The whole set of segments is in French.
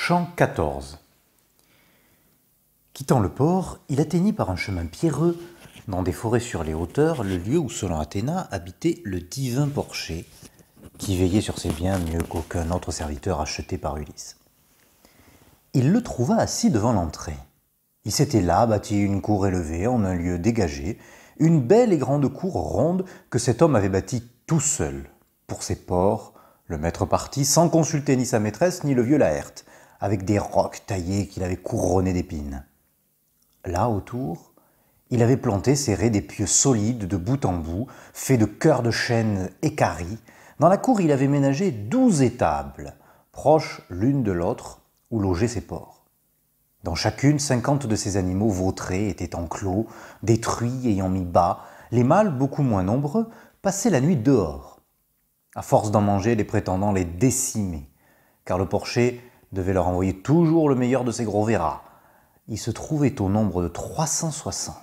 Chant 14. Quittant le port, il atteignit par un chemin pierreux, dans des forêts sur les hauteurs, le lieu où, selon Athéna, habitait le divin Porché, qui veillait sur ses biens mieux qu'aucun autre serviteur acheté par Ulysse. Il le trouva assis devant l'entrée. Il s'était là bâti une cour élevée en un lieu dégagé, une belle et grande cour ronde que cet homme avait bâtie tout seul. Pour ses porcs, le maître partit sans consulter ni sa maîtresse ni le vieux Laërte, avec des rocs taillés qu'il avait couronnés d'épines. Là, autour, il avait planté serré des pieux solides de bout en bout, faits de cœurs de chêne équarris. Dans la cour, il avait ménagé 12 étables, proches l'une de l'autre, où logeaient ses porcs. Dans chacune, 50 de ces animaux vautrés étaient enclos, détruits, ayant mis bas. Les mâles, beaucoup moins nombreux, passaient la nuit dehors. À force d'en manger, les prétendants les décimaient, car le porcher devait leur envoyer toujours le meilleur de ses gros verras. Il se trouvait au nombre de 360.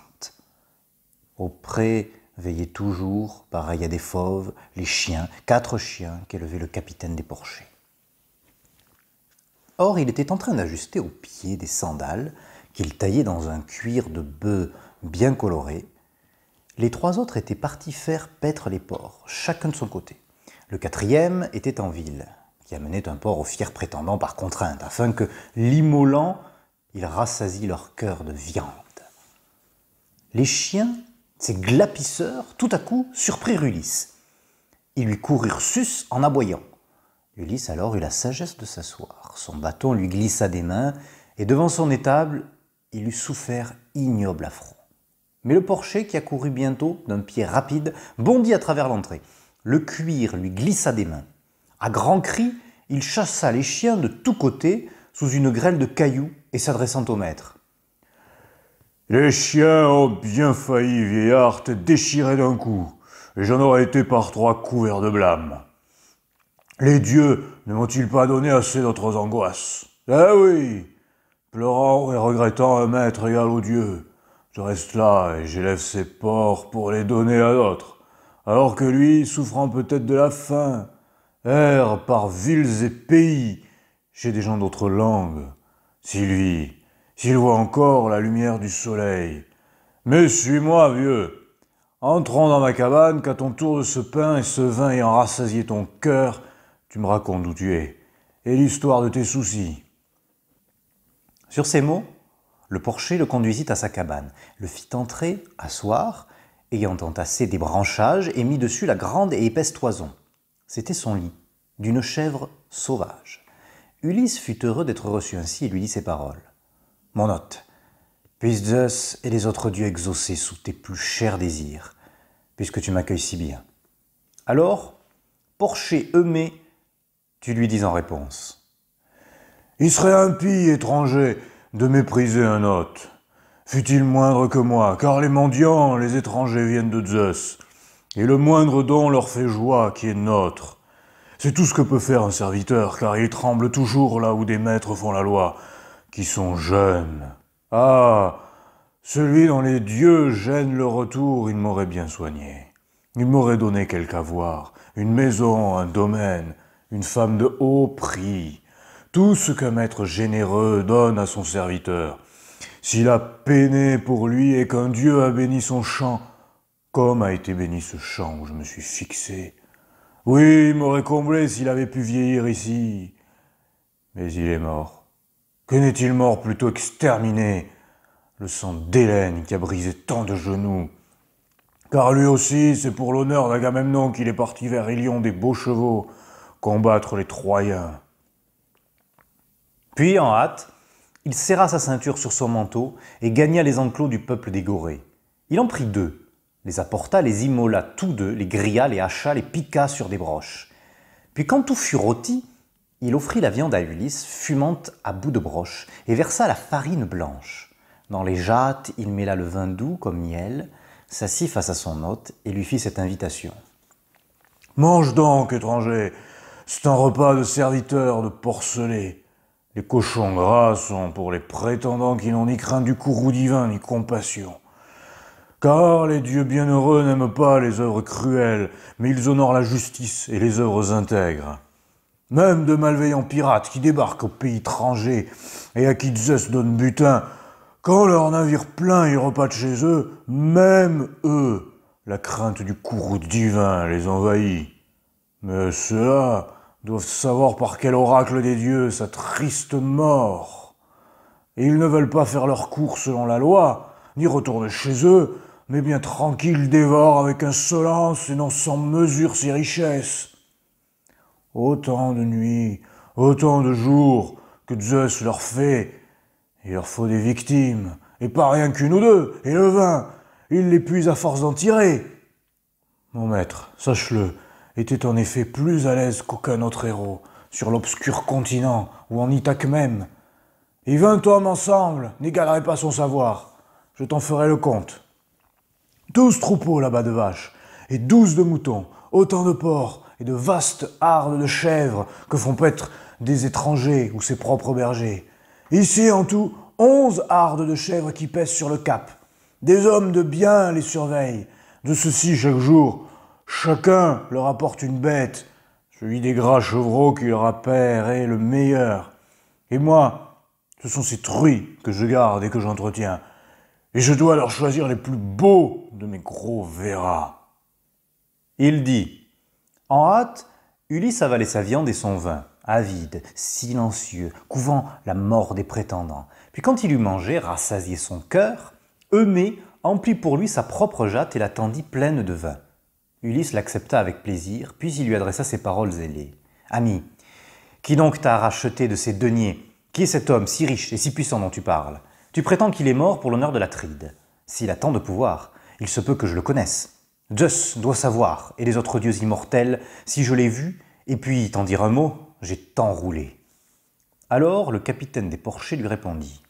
Au pré veillaient toujours, pareil à des fauves, les chiens, 4 chiens qu'élevait le capitaine des porchers. Or, il était en train d'ajuster aux pieds des sandales qu'il taillait dans un cuir de bœuf bien coloré. Les 3 autres étaient partis faire paître les porcs, chacun de son côté. Le 4e était en ville, qui amenait un porc aux fiers prétendants par contrainte, afin que, l'immolant, il rassasie leur cœur de viande. Les chiens, ces glapisseurs, tout à coup, surprirent Ulysse. Ils lui coururent sus en aboyant. Ulysse alors eut la sagesse de s'asseoir. Son bâton lui glissa des mains, et devant son étable, il eut souffert ignoble affront. Mais le porcher, qui accourut bientôt d'un pied rapide, bondit à travers l'entrée. Le cuir lui glissa des mains. À grands cris, il chassa les chiens de tous côtés sous une grêle de cailloux et s'adressant au maître. « Les chiens ont bien failli, vieillard, te déchirer d'un coup, et j'en aurais été par 3 couverts de blâme. Les dieux ne m'ont-ils pas donné assez d'autres angoisses? Eh oui, pleurant et regrettant un maître égal aux dieux, je reste là et j'élève ces porcs pour les donner à d'autres. Alors que lui, souffrant peut-être de la faim, erre par villes et pays, chez des gens d'autres langues. Si lui, s'il voit encore la lumière du soleil. Mais suis-moi, vieux. Entrons dans ma cabane, qu'à ton tour de ce pain et ce vin ayant rassasié ton cœur, tu me racontes où tu es, et l'histoire de tes soucis. » Sur ces mots, le porcher le conduisit à sa cabane, le fit entrer, asseoir, ayant entassé des branchages et mis dessus la grande et épaisse toison. C'était son lit, d'une chèvre sauvage. Ulysse fut heureux d'être reçu ainsi et lui dit ces paroles. « Mon hôte, puissent Zeus et les autres dieux exaucer sous tes plus chers désirs, puisque tu m'accueilles si bien. » Alors, porcher Eumée, tu lui dis en réponse. « Il serait impie, étranger, de mépriser un hôte. Fût-il moindre que moi, car les mendiants, les étrangers viennent de Zeus, et le moindre don leur fait joie qui est nôtre. C'est tout ce que peut faire un serviteur, car il tremble toujours là où des maîtres font la loi, qui sont jeunes. Ah, celui dont les dieux gênent le retour, il m'aurait bien soigné. Il m'aurait donné quelque avoir, une maison, un domaine, une femme de haut prix, tout ce qu'un maître généreux donne à son serviteur. S'il a peiné pour lui et qu'un dieu a béni son champ, comme a été béni ce champ où je me suis fixé. Oui, il m'aurait comblé s'il avait pu vieillir ici. Mais il est mort. Que n'est-il mort plutôt exterminé? Le sang d'Hélène qui a brisé tant de genoux. Car lui aussi, c'est pour l'honneur d'Agamemnon qu'il est parti vers Ilion des beaux chevaux, combattre les Troyens. » Puis, en hâte, il serra sa ceinture sur son manteau et gagna les enclos du peuple des Gorées. Il en prit 2, les apporta, les immola tous 2, les grilla, les hacha, les piqua sur des broches. Puis quand tout fut rôti, il offrit la viande à Ulysse, fumante à bout de broche, et versa la farine blanche. Dans les jattes, il mêla le vin doux comme miel, s'assit face à son hôte et lui fit cette invitation. « Mange donc, étranger, c'est un repas de serviteurs de porcelets. Les cochons gras sont pour les prétendants qui n'ont ni crainte du courroux divin ni compassion. Car les dieux bienheureux n'aiment pas les œuvres cruelles, mais ils honorent la justice et les œuvres intègres. Même de malveillants pirates qui débarquent au pays étranger et à qui Zeus donne butin, quand leur navire plein y repasse chez eux, même eux, la crainte du courroux divin les envahit. Mais ceux-là doivent savoir par quel oracle des dieux sa triste mort. Et ils ne veulent pas faire leur cours selon la loi, ni retourner chez eux, mais bien tranquilles dévorent avec insolence et non sans mesure ses richesses. Autant de nuits, autant de jours que Zeus leur fait. Il leur faut des victimes, et pas rien qu'une ou deux, et le vin, il l'épuise à force d'en tirer. Mon maître, sache-le, était en effet plus à l'aise qu'aucun autre héros, sur l'obscur continent, ou en Ithaque même. Et 20 hommes ensemble n'égaleraient pas son savoir, je t'en ferai le compte. 12 troupeaux là-bas de vaches, et 12 de moutons, autant de porcs, et de vastes hardes de chèvres que font paître des étrangers ou ses propres bergers. Ici, en tout, 11 hardes de chèvres qui pèsent sur le cap. Des hommes de bien les surveillent. De ceux-ci, chaque jour, chacun leur apporte une bête. Celui des gras chevreaux qui leur apparaît le meilleur. Et moi, ce sont ces truies que je garde et que j'entretiens. Et je dois leur choisir les plus beaux de mes gros verras. Il dit. En hâte, Ulysse avalait sa viande et son vin, avide, silencieux, couvant la mort des prétendants. Puis quand il eut mangé, rassasié son cœur, Eumée emplit pour lui sa propre jatte et la tendit pleine de vin. Ulysse l'accepta avec plaisir, puis il lui adressa ces paroles ailées. « Ami, qui donc t'a racheté de ces deniers? Qui est cet homme si riche et si puissant dont tu parles? Tu prétends qu'il est mort pour l'honneur de l'Atride. S'il a tant de pouvoir, il se peut que je le connaisse. Zeus doit savoir, et les autres dieux immortels, si je l'ai vu, et puis, t'en dire un mot, j'ai tant roulé. » Alors le capitaine des porchers lui répondit.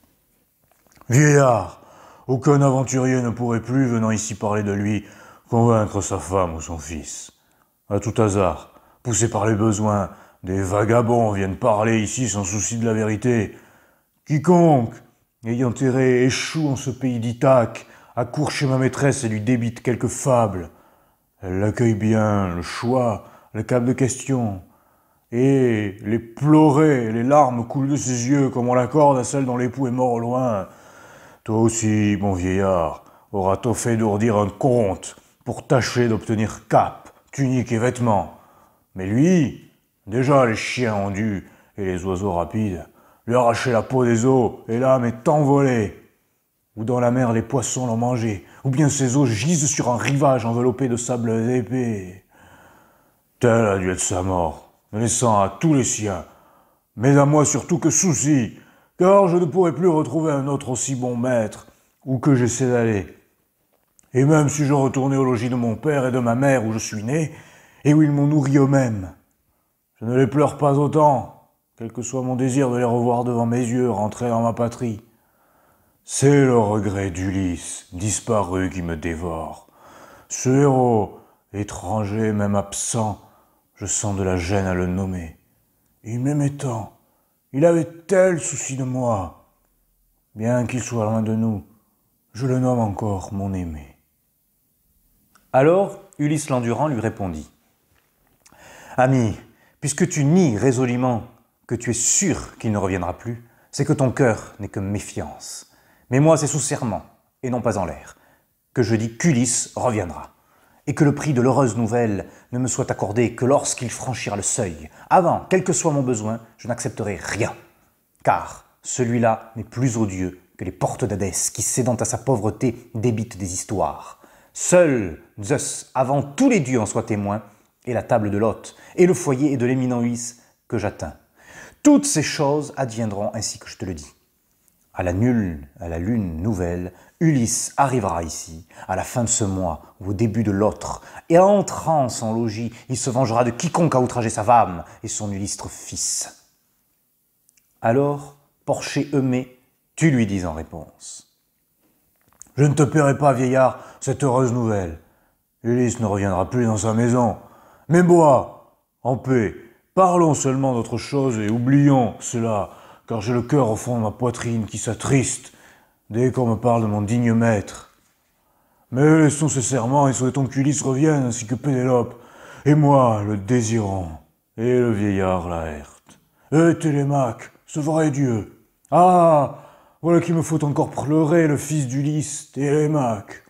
« Vieillard, aucun aventurier ne pourrait plus, venant ici parler de lui, convaincre sa femme ou son fils. À tout hasard, poussés par les besoins, des vagabonds viennent parler ici sans souci de la vérité. Quiconque, ayant erré, échoue en ce pays d'Ithaque, accourt chez ma maîtresse et lui débite quelques fables. Elle l'accueille bien, le choix, le cap de question. Et les pleurer, les larmes coulent de ses yeux comme on l'accorde à celle dont l'époux est mort au loin. Toi aussi, mon vieillard, auras-tu fait d'ourdir un conte pour tâcher d'obtenir cap, tunique et vêtements. Mais lui, déjà les chiens ont dû, et les oiseaux rapides, lui arracher la peau des os, et l'âme est envolée. Ou dans la mer les poissons l'ont mangé, ou bien ses os gisent sur un rivage enveloppé de sable épais. Telle a dû être sa mort, me laissant à tous les siens, mais à moi surtout que souci, car je ne pourrai plus retrouver un autre aussi bon maître, où que j'essaie d'aller. Et même si je retournais au logis de mon père et de ma mère où je suis né, et où ils m'ont nourri eux-mêmes, je ne les pleure pas autant, quel que soit mon désir de les revoir devant mes yeux rentrer dans ma patrie. C'est le regret d'Ulysse, disparu, qui me dévore. Ce héros, étranger, même absent, je sens de la gêne à le nommer. Il m'aimait tant, il avait tel souci de moi. Bien qu'il soit loin de nous, je le nomme encore mon aimé. » Alors Ulysse l'Endurant lui répondit. « Ami, puisque tu nies résolument que tu es sûr qu'il ne reviendra plus, c'est que ton cœur n'est que méfiance. Mais moi, c'est sous serment, et non pas en l'air, que je dis qu'Ulysse reviendra, et que le prix de l'heureuse nouvelle ne me soit accordé que lorsqu'il franchira le seuil. Avant, quel que soit mon besoin, je n'accepterai rien, car celui-là n'est plus odieux que les portes d'Hadès, qui, cédant à sa pauvreté, débitent des histoires. Seul Zeus, avant tous les dieux en soit témoin, et la table de l'hôte, et le foyer et de l'éminent Ulysse que j'atteins. Toutes ces choses adviendront ainsi que je te le dis. À la lune nouvelle, Ulysse arrivera ici, à la fin de ce mois ou au début de l'autre, et en entrant en son logis, il se vengera de quiconque a outragé sa femme et son illustre fils. » Alors, porcher Eumée, tu lui dis en réponse. « Je ne te paierai pas, vieillard, cette heureuse nouvelle. Ulysse ne reviendra plus dans sa maison. Mais bois, en paix, parlons seulement d'autre chose et oublions cela, car j'ai le cœur au fond de ma poitrine qui s'attriste dès qu'on me parle de mon digne maître. Mais laissons ces serments et souhaitons qu'Ulysse revienne ainsi que Pénélope, et moi le désirant, Et le vieillard Laërte. Et Télémaque, ce vrai dieu. Ah, voilà qu'il me faut encore pleurer, le fils d'Ulysse, Télémaque.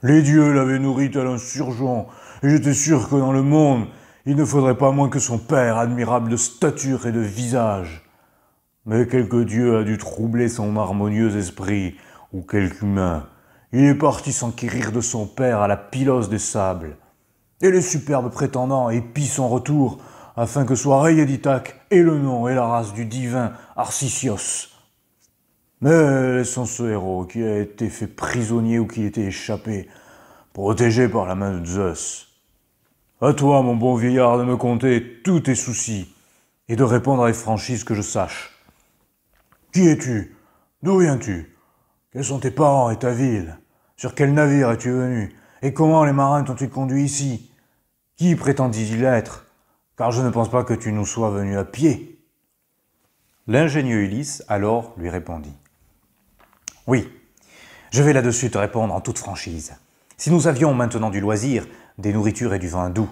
Les dieux l'avaient nourri tel un surgeon, et j'étais sûr que dans le monde, il ne faudrait pas moins que son père, admirable de stature et de visage. Mais quelque dieu a dû troubler son harmonieux esprit, ou quelque humain. Il est parti s'enquérir de son père à la Pylos des sables. Et les superbes prétendants épient son retour, afin que soient rayés d'Ithaque et le nom et la race du divin Arcisios. Mais laissons ce héros qui a été fait prisonnier ou qui était échappé, protégé par la main de Zeus. À toi, mon bon vieillard, de me conter tous tes soucis et de répondre avec franchise que je sache. Qui es-tu? D'où viens-tu? Quels sont tes parents et ta ville? Sur quel navire es-tu venu? Et comment les marins t'ont-ils conduit ici? Qui prétendis-il être? Car je ne pense pas que tu nous sois venu à pied. L'ingénieux Ulysse alors lui répondit. Oui, je vais là-dessus te répondre en toute franchise. Si nous avions maintenant du loisir, des nourritures et du vin doux,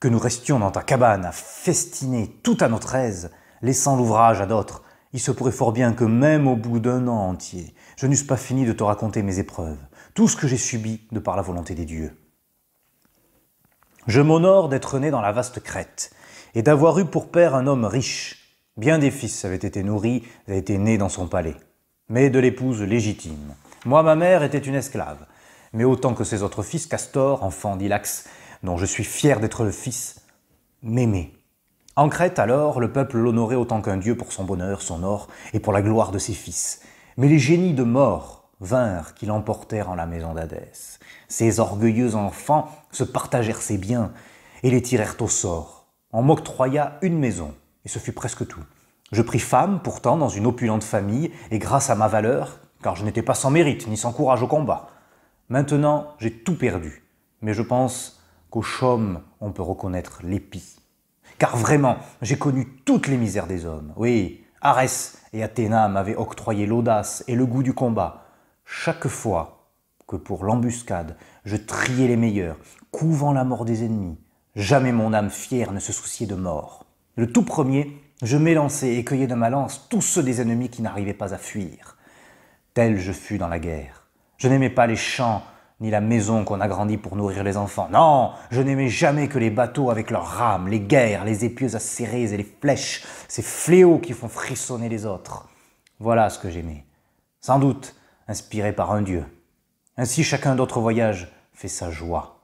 que nous restions dans ta cabane à festiner tout à notre aise, laissant l'ouvrage à d'autres, il se pourrait fort bien que même au bout d'un an entier, je n'eusse pas fini de te raconter mes épreuves, tout ce que j'ai subi de par la volonté des dieux. Je m'honore d'être né dans la vaste Crète, et d'avoir eu pour père un homme riche. Bien des fils avaient été nourris, avaient été nés dans son palais, mais de l'épouse légitime. Moi, ma mère était une esclave, mais autant que ses autres fils, Castor, enfant d'Hylax, dont je suis fier d'être le fils, m'aimait. En Crète, alors, le peuple l'honorait autant qu'un dieu pour son bonheur, son or et pour la gloire de ses fils. Mais les génies de mort vinrent qui l'emportèrent en la maison d'Hadès. Ces orgueilleux enfants se partagèrent ses biens et les tirèrent au sort. On m'octroya une maison, et ce fut presque tout. Je pris femme, pourtant, dans une opulente famille, et grâce à ma valeur, car je n'étais pas sans mérite, ni sans courage au combat. Maintenant, j'ai tout perdu, mais je pense qu'au chaume, on peut reconnaître l'épi. Car vraiment, j'ai connu toutes les misères des hommes. Oui, Arès et Athéna m'avaient octroyé l'audace et le goût du combat. Chaque fois que pour l'embuscade, je triais les meilleurs, couvant la mort des ennemis, jamais mon âme fière ne se souciait de mort. Le tout premier, je m'élançais et cueillais de ma lance tous ceux des ennemis qui n'arrivaient pas à fuir. Tel je fus dans la guerre. Je n'aimais pas les champs, ni la maison qu'on agrandit pour nourrir les enfants. Non, je n'aimais jamais que les bateaux avec leurs rames, les guerres, les épieux acérés et les flèches, ces fléaux qui font frissonner les autres. Voilà ce que j'aimais. Sans doute inspiré par un dieu. Ainsi chacun d'autres voyages fait sa joie.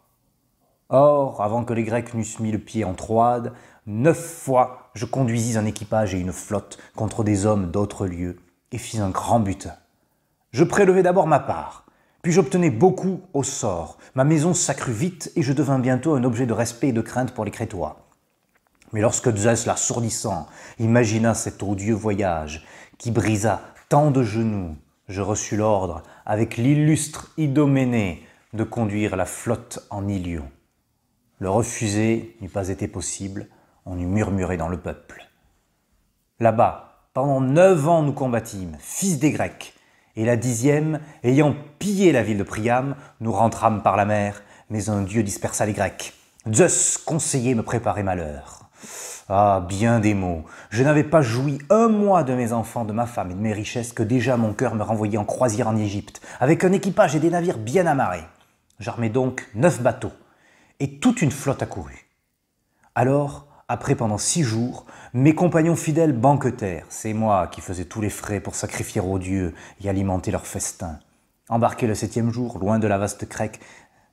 Or, avant que les Grecs n'eussent mis le pied en Troade, 9 fois je conduisis un équipage et une flotte contre des hommes d'autres lieux et fis un grand butin. Je prélevai d'abord ma part, puis j'obtenais beaucoup au sort. Ma maison s'accrut vite et je devins bientôt un objet de respect et de crainte pour les Crétois. Mais lorsque Zeus, l'assourdissant, imagina cet odieux voyage qui brisa tant de genoux, je reçus l'ordre, avec l'illustre Idoménée, de conduire la flotte en Ilion. Le refuser n'eût pas été possible, on eût murmuré dans le peuple. Là-bas, pendant 9 ans nous combattîmes, fils des Grecs, et la 10e, ayant pillé la ville de Priam, nous rentrâmes par la mer, mais un dieu dispersa les Grecs. Zeus, conseiller, me préparait malheur. Ah, bien des mots. Je n'avais pas joui 1 mois de mes enfants, de ma femme et de mes richesses que déjà mon cœur me renvoyait en croisière en Égypte, avec un équipage et des navires bien amarrés. J'armai donc 9 bateaux, et toute une flotte accourut. Alors, après pendant 6 jours, mes compagnons fidèles banquetèrent. C'est moi qui faisais tous les frais pour sacrifier aux dieux et alimenter leurs festins. Embarqués le 7e jour, loin de la vaste Crète,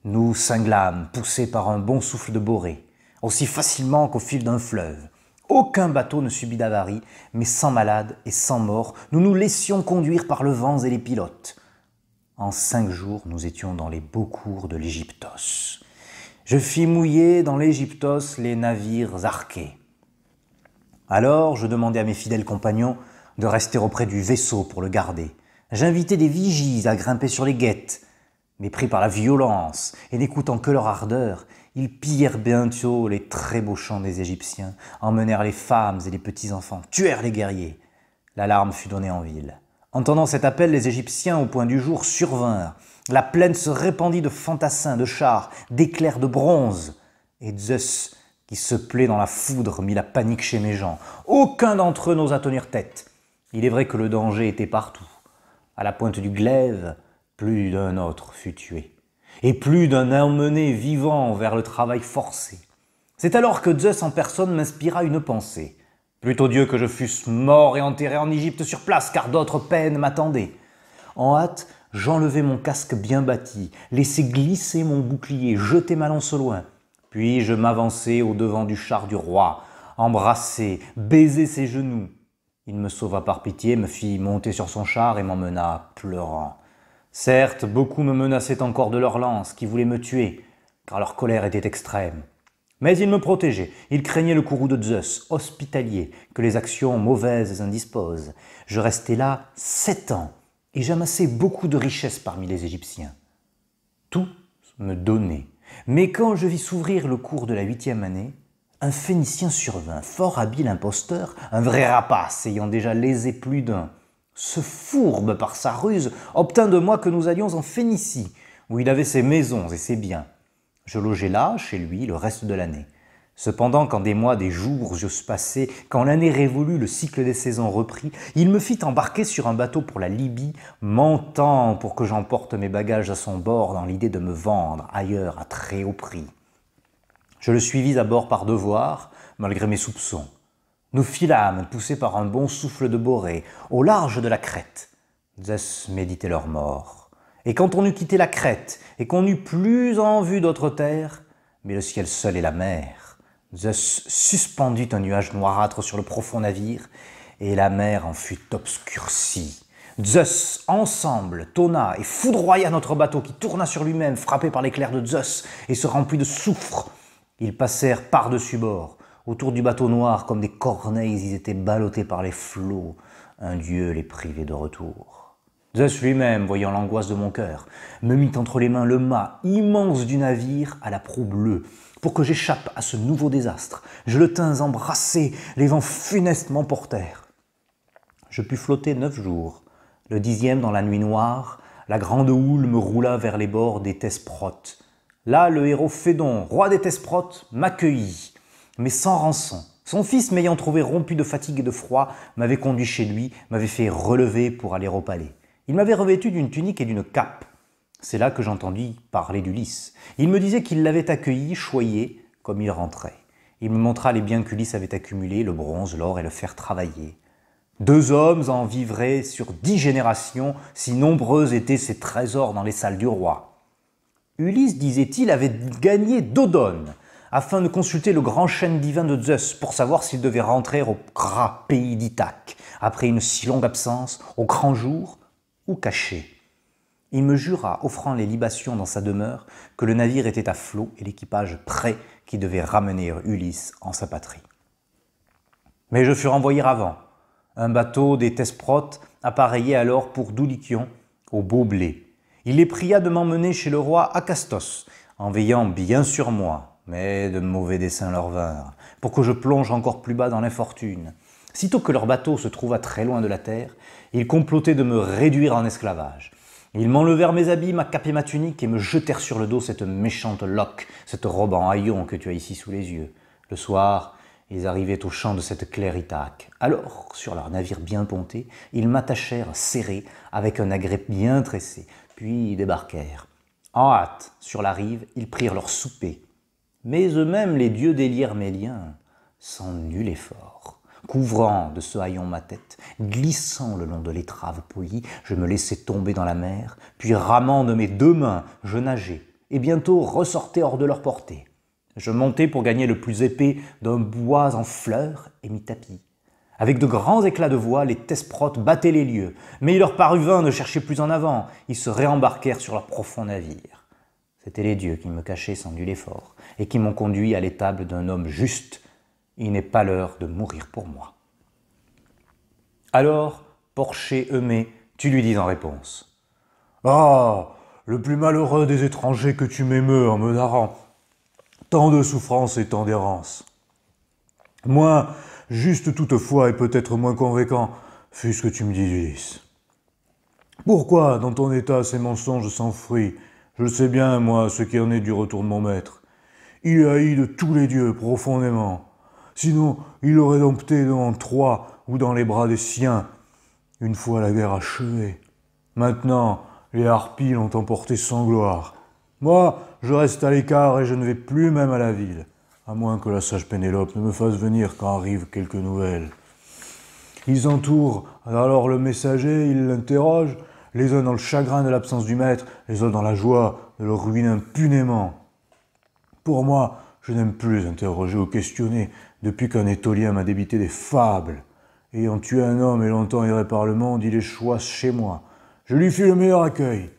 nous cinglâmes, poussés par un bon souffle de Borée, aussi facilement qu'au fil d'un fleuve. Aucun bateau ne subit d'avarie, mais sans malades et sans morts, nous nous laissions conduire par le vent et les pilotes. En 5 jours, nous étions dans les beaux cours de l'Égyptos. Je fis mouiller dans l'Égyptos les navires arqués. Alors, je demandai à mes fidèles compagnons de rester auprès du vaisseau pour le garder. J'invitai des vigies à grimper sur les guettes, mais pris par la violence et n'écoutant que leur ardeur, ils pillèrent bientôt les très beaux champs des Égyptiens, emmenèrent les femmes et les petits-enfants, tuèrent les guerriers. L'alarme fut donnée en ville. Entendant cet appel, les Égyptiens, au point du jour, survinrent. La plaine se répandit de fantassins, de chars, d'éclairs de bronze. Et Zeus qui se plaît dans la foudre mit la panique chez mes gens. Aucun d'entre eux n'osa tenir tête. Il est vrai que le danger était partout. À la pointe du glaive, plus d'un autre fut tué, et plus d'un emmené vivant vers le travail forcé. C'est alors que Zeus en personne m'inspira une pensée. Plutôt Dieu que je fusse mort et enterré en Égypte sur place, car d'autres peines m'attendaient. En hâte, j'enlevai mon casque bien bâti, laissai glisser mon bouclier, jetai ma lance au loin. Puis je m'avançai au-devant du char du roi, embrassai, baisai ses genoux. Il me sauva par pitié, me fit monter sur son char et m'emmena pleurant. Certes, beaucoup me menaçaient encore de leurs lances, qui voulaient me tuer, car leur colère était extrême. Mais il me protégeait, il craignait le courroux de Zeus, hospitalier, que les actions mauvaises indisposent. Je restai là 7 ans, et j'amassai beaucoup de richesses parmi les Égyptiens. Tout me donnait. Mais quand je vis s'ouvrir le cours de la 8e année, un Phénicien survint, fort habile imposteur, un vrai rapace ayant déjà lésé plus d'un. Ce fourbe, par sa ruse, obtint de moi que nous allions en Phénicie, où il avait ses maisons et ses biens. Je logeai là, chez lui, le reste de l'année. Cependant, quand des mois, des jours eussent passé, quand l'année révolue, le cycle des saisons reprit, il me fit embarquer sur un bateau pour la Libye, mentant pour que j'emporte mes bagages à son bord dans l'idée de me vendre ailleurs à très haut prix. Je le suivis à bord par devoir, malgré mes soupçons. Nous filâmes, poussés par un bon souffle de Borée, au large de la Crète. Zeus méditait leur mort. Et quand on eut quitté la Crète, et qu'on n'eut plus en vue d'autres terres, mais le ciel seul et la mer, Zeus suspendit un nuage noirâtre sur le profond navire, et la mer en fut obscurcie. Zeus, ensemble, tonna et foudroya notre bateau qui tourna sur lui-même, frappé par l'éclair de Zeus, et se remplit de soufre. Ils passèrent par-dessus bord. Autour du bateau noir, comme des corneilles, ils étaient ballottés par les flots. Un dieu les privait de retour. Zeus lui-même, voyant l'angoisse de mon cœur, me mit entre les mains le mât immense du navire à la proue bleue, pour que j'échappe à ce nouveau désastre. Je le tins embrassé, les vents funestes m'emportèrent. Je pus flotter 9 jours. Le 10e, dans la nuit noire, la grande houle me roula vers les bords des Thesprotes. Là, le héros Phédon, roi des Thesprotes, m'accueillit, mais sans rançon. Son fils, m'ayant trouvé rompu de fatigue et de froid, m'avait conduit chez lui, m'avait fait relever pour aller au palais. Il m'avait revêtu d'une tunique et d'une cape. C'est là que j'entendis parler d'Ulysse. Il me disait qu'il l'avait accueilli, choyé, comme il rentrait. Il me montra les biens qu'Ulysse avait accumulés, le bronze, l'or et le fer travaillé. 2 hommes en vivraient sur 10 générations, si nombreux étaient ces trésors dans les salles du roi. Ulysse, disait-il, avait gagné Dodone, afin de consulter le grand chêne divin de Zeus pour savoir s'il devait rentrer au gras pays d'Ithaque, après une si longue absence, au grand jour ou caché. Il me jura, offrant les libations dans sa demeure, que le navire était à flot et l'équipage prêt qui devait ramener Ulysse en sa patrie. Mais je fus renvoyé avant. Un bateau des Thesprotes appareillait alors pour Dulichion, au beau blé. Il les pria de m'emmener chez le roi Acastos, en veillant bien sur moi, mais de mauvais desseins leur vinrent, pour que je plonge encore plus bas dans l'infortune. Sitôt que leur bateau se trouva très loin de la terre, ils complotaient de me réduire en esclavage. Ils m'enlevèrent mes habits, ma cape et ma tunique et me jetèrent sur le dos cette méchante loque, cette robe en haillons que tu as ici sous les yeux. Le soir, ils arrivaient au champ de cette claire Ithaque. Alors, sur leur navire bien ponté, ils m'attachèrent serré avec un agrès bien tressé, puis ils débarquèrent. En hâte, sur la rive, ils prirent leur souper. Mais eux-mêmes, les dieux délièrent mes liens, sans nul effort. Couvrant de ce haillon ma tête, glissant le long de l'étrave polie, je me laissai tomber dans la mer, puis ramant de mes 2 mains, je nageai, et bientôt ressortais hors de leur portée. Je montai pour gagner le plus épais d'un bois en fleurs et m'y tapis. Avec de grands éclats de voix, les Thesprotes battaient les lieux, mais il leur parut vain de chercher plus en avant, ils se réembarquèrent sur leur profond navire. C'étaient les dieux qui me cachaient sans nul effort, et qui m'ont conduit à l'étable d'un homme juste. Il n'est pas l'heure de mourir pour moi. Alors, Porché Eumée, tu lui dis en réponse. Ah, le plus malheureux des étrangers que tu m'émeus en me narrant tant de souffrances et tant d'errance. Moins juste toutefois et peut-être moins convaincant fut ce que tu me dis, Ulysse. Pourquoi, dans ton état, ces mensonges sans fruit? Je sais bien, moi, ce qui en est du retour de mon maître. Il haït de tous les dieux profondément. Sinon, il aurait dompté devant Troie ou dans les bras des siens, une fois la guerre achevée. Maintenant, les harpies l'ont emporté sans gloire. Moi, je reste à l'écart et je ne vais plus même à la ville, à moins que la sage Pénélope ne me fasse venir quand arrivent quelques nouvelles. Ils entourent alors le messager, ils l'interrogent, les uns dans le chagrin de l'absence du maître, les autres dans la joie de le ruiner impunément. Pour moi, je n'aime plus interroger ou questionner depuis qu'un étolien m'a débité des fables. Ayant tué un homme et longtemps erré par le monde, il échoua chez moi. Je lui fis le meilleur accueil.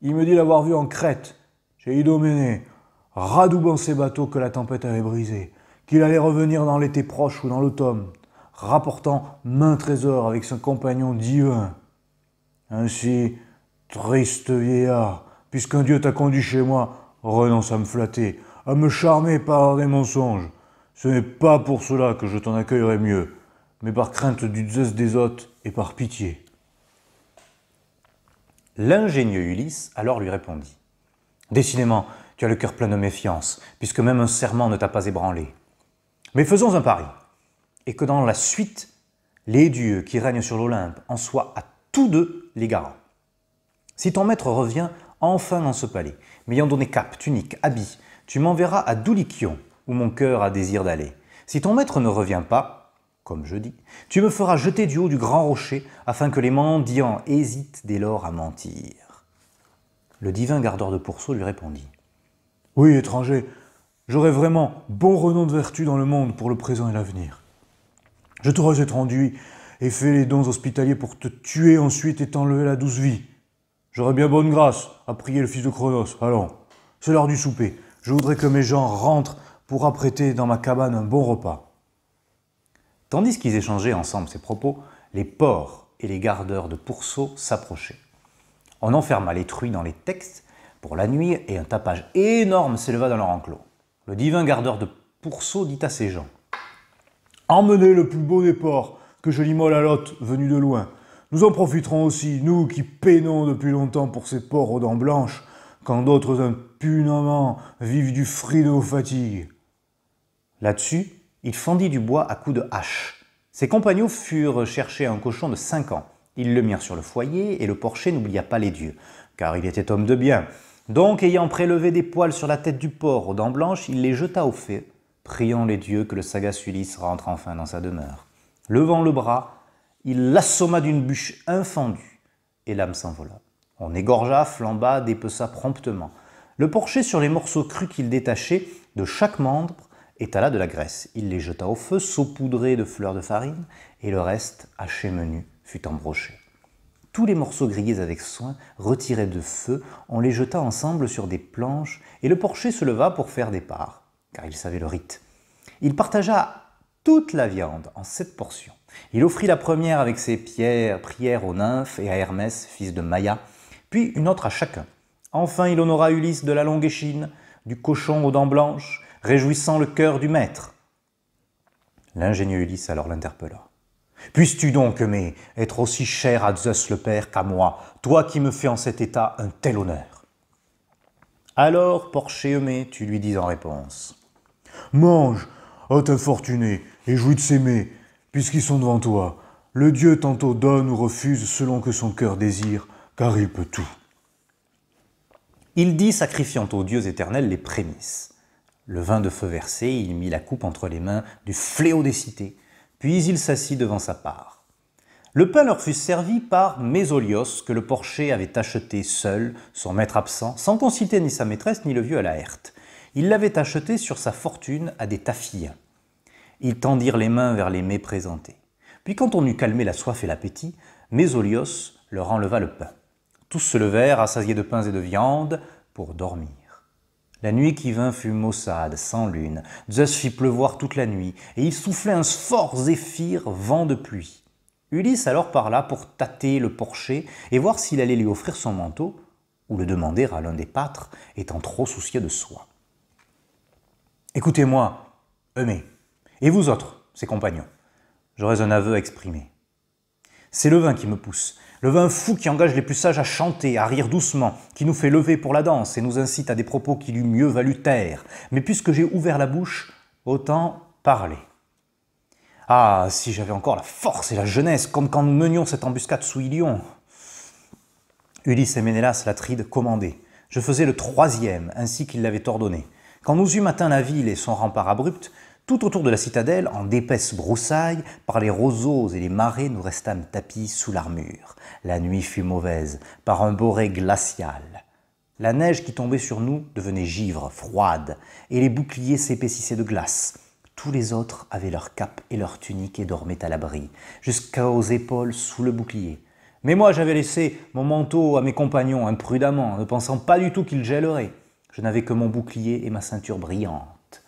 Il me dit l'avoir vu en Crète, chez Idoménée, radoubant ses bateaux que la tempête avait brisés, qu'il allait revenir dans l'été proche ou dans l'automne, rapportant maints trésors avec son compagnon divin. Ainsi, triste vieillard, puisqu'un dieu t'a conduit chez moi, renonce à me flatter, à me charmer par des mensonges. Ce n'est pas pour cela que je t'en accueillerai mieux, mais par crainte du Zeus des hôtes et par pitié. L'ingénieux Ulysse alors lui répondit. Décidément, tu as le cœur plein de méfiance, puisque même un serment ne t'a pas ébranlé. Mais faisons un pari, et que dans la suite, les dieux qui règnent sur l'Olympe en soient à tous deux les garants. Si ton maître revient enfin dans ce palais, m'ayant donné cape, tunique, habit, tu m'enverras à Dulichion, où mon cœur a désir d'aller. Si ton maître ne revient pas, comme je dis, tu me feras jeter du haut du grand rocher, afin que les mendiants hésitent dès lors à mentir. Le divin gardeur de pourceaux lui répondit. Oui, étranger, j'aurai vraiment bon renom de vertu dans le monde pour le présent et l'avenir. Je t'aurais étendu et fait les dons hospitaliers pour te tuer ensuite et t'enlever la douce vie. J'aurais bien bonne grâce à prier le fils de Cronos. Allons, c'est l'heure du souper. Je voudrais que mes gens rentrent pour apprêter dans ma cabane un bon repas. Tandis qu'ils échangeaient ensemble ces propos, les porcs et les gardeurs de pourceaux s'approchaient. On enferma les truies dans les textes pour la nuit et un tapage énorme s'éleva dans leur enclos. Le divin gardeur de pourceaux dit à ses gens. Emmenez le plus beau des porcs que je l'immole à l'hôte venu de loin. Nous en profiterons aussi, nous qui peinons depuis longtemps pour ces porcs aux dents blanches, quand d'autres impunément vivent du fruit de nos fatigues. Là-dessus, il fendit du bois à coups de hache. Ses compagnons furent chercher un cochon de 5 ans. Ils le mirent sur le foyer et le porcher n'oublia pas les dieux, car il était homme de bien. Donc, ayant prélevé des poils sur la tête du porc aux dents blanches, il les jeta au feu, priant les dieux que le sagace Ulysse rentre enfin dans sa demeure. Levant le bras, il l'assomma d'une bûche infendue, et l'âme s'envola. On égorgea, flamba, dépeça promptement. Le porcher sur les morceaux crus qu'il détachait de chaque membre étala de la graisse. Il les jeta au feu, saupoudrés de fleurs de farine, et le reste, haché menu, fut embroché. Tous les morceaux grillés avec soin, retirés de feu, on les jeta ensemble sur des planches, et le porcher se leva pour faire des parts, car il savait le rite. Il partagea toute la viande en 7 portions. Il offrit la première avec ses prières aux nymphes et à Hermès, fils de Maïa, puis une autre à chacun. Enfin, il honora Ulysse de la longue échine, du cochon aux dents blanches, réjouissant le cœur du maître. L'ingénieux Ulysse alors l'interpella. « Puisses-tu donc, Eumée, être aussi cher à Zeus le Père qu'à moi, toi qui me fais en cet état un tel honneur ?» Alors, porcher Eumée, tu lui dis en réponse. « Mange, hôte infortuné, et jouis de ces mets, puisqu'ils sont devant toi. Le dieu tantôt donne ou refuse selon que son cœur désire, car il peut tout. » Il dit, sacrifiant aux dieux éternels les prémices. Le vin de feu versé, il mit la coupe entre les mains du fléau des cités, puis il s'assit devant sa part. Le pain leur fut servi par Mésolios, que le porcher avait acheté seul, son maître absent, sans consulter ni sa maîtresse ni le vieux à la Laërte. Il l'avait acheté sur sa fortune à des Taphiens. Ils tendirent les mains vers les mets présentés. Puis quand on eut calmé la soif et l'appétit, Mésolios leur enleva le pain. Tous se levèrent, rassasiés de pains et de viande, pour dormir. La nuit qui vint fut maussade, sans lune. Zeus fit pleuvoir toute la nuit, et il soufflait un fort zéphyr, vent de pluie. Ulysse alors parla pour tâter le porcher et voir s'il allait lui offrir son manteau, ou le demander à l'un des pâtres, étant trop soucieux de soi. « Écoutez-moi, Eumée, et vous autres, ses compagnons, j'aurais un aveu à exprimer. C'est le vin qui me pousse. Le vin fou qui engage les plus sages à chanter, à rire doucement, qui nous fait lever pour la danse et nous incite à des propos qu'il eût mieux valu taire. Mais puisque j'ai ouvert la bouche, autant parler. Ah, si j'avais encore la force et la jeunesse, comme quand nous menions cette embuscade sous Ilion. Ulysse et Ménélas l'Atride commandaient. Je faisais le 3e, ainsi qu'il l'avait ordonné. Quand nous eûmes atteint la ville et son rempart abrupt, tout autour de la citadelle, en d'épaisses broussailles, par les roseaux et les marais, nous restâmes tapis sous l'armure. La nuit fut mauvaise, par un boré glacial. La neige qui tombait sur nous devenait givre, froide, et les boucliers s'épaississaient de glace. Tous les autres avaient leur cape et leur tunique et dormaient à l'abri, jusqu'aux épaules sous le bouclier. Mais moi, j'avais laissé mon manteau à mes compagnons imprudemment, ne pensant pas du tout qu'ils gèleraient. Je n'avais que mon bouclier et ma ceinture brillante.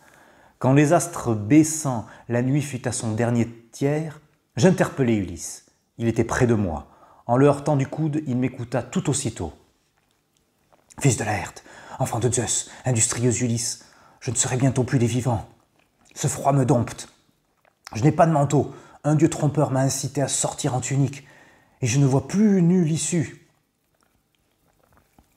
Quand les astres baissant, la nuit fut à son dernier tiers, j'interpellai Ulysse. Il était près de moi. En le heurtant du coude, il m'écouta tout aussitôt. « Fils de Laërte, enfant de Zeus, industrieux Ulysse, je ne serai bientôt plus des vivants. Ce froid me dompte. Je n'ai pas de manteau. Un dieu trompeur m'a incité à sortir en tunique, et je ne vois plus nulle issue. »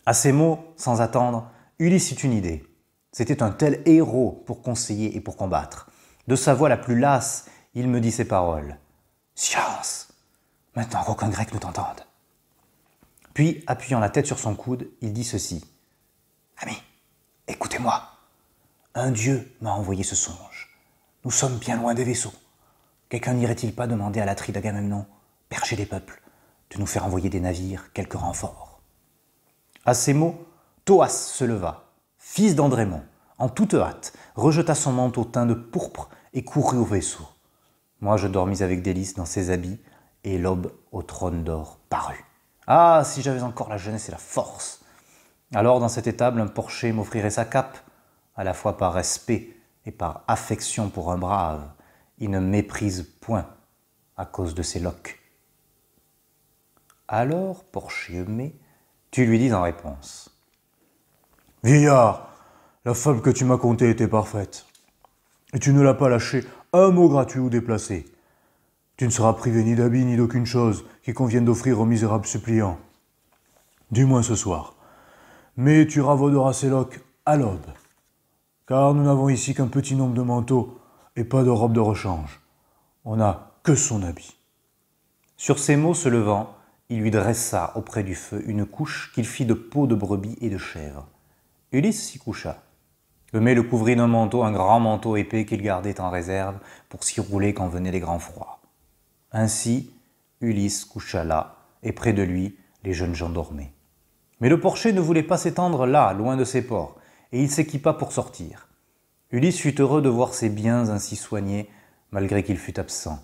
À ces mots, sans attendre, Ulysse eut une idée. C'était un tel héros pour conseiller et pour combattre. De sa voix la plus lasse, il me dit ces paroles. « Silence, maintenant qu'aucun grec ne t'entende. » Puis, appuyant la tête sur son coude, il dit ceci. « Ami, écoutez-moi. Un dieu m'a envoyé ce songe. Nous sommes bien loin des vaisseaux. Quelqu'un n'irait-il pas demander à l'Atride Agamemnon, berger des peuples, de nous faire envoyer des navires, quelques renforts ?» À ces mots, Thoas se leva, fils d'Andrémon, en toute hâte, rejeta son manteau teint de pourpre et courut au vaisseau. Moi, je dormis avec délice dans ses habits, et l'aube au trône d'or parut. Ah, si j'avais encore la jeunesse et la force! Alors, dans cette étable, un porcher m'offrirait sa cape, à la fois par respect et par affection pour un brave. Il ne méprise point à cause de ses loques. Alors, porcher Eumée, tu lui dis en réponse. « Vieillard, la fable que tu m'as contée était parfaite. Et tu ne l'as pas lâché un mot gratuit ou déplacé. Tu ne seras privé ni d'habits ni d'aucune chose qui convienne d'offrir aux misérables suppliants. Du moins ce soir. Mais tu ravauderas ces loques à l'aube. Car nous n'avons ici qu'un petit nombre de manteaux et pas de robe de rechange. On n'a que son habit. » Sur ces mots se levant, il lui dressa auprès du feu une couche qu'il fit de peau de brebis et de chèvre. Ulysse s'y coucha. Eumée le couvrit d'un manteau, un grand manteau épais qu'il gardait en réserve pour s'y rouler quand venaient les grands froids. Ainsi, Ulysse coucha là, et près de lui, les jeunes gens dormaient. Mais le porcher ne voulait pas s'étendre là, loin de ses ports, et il s'équipa pour sortir. Ulysse fut heureux de voir ses biens ainsi soignés, malgré qu'il fût absent.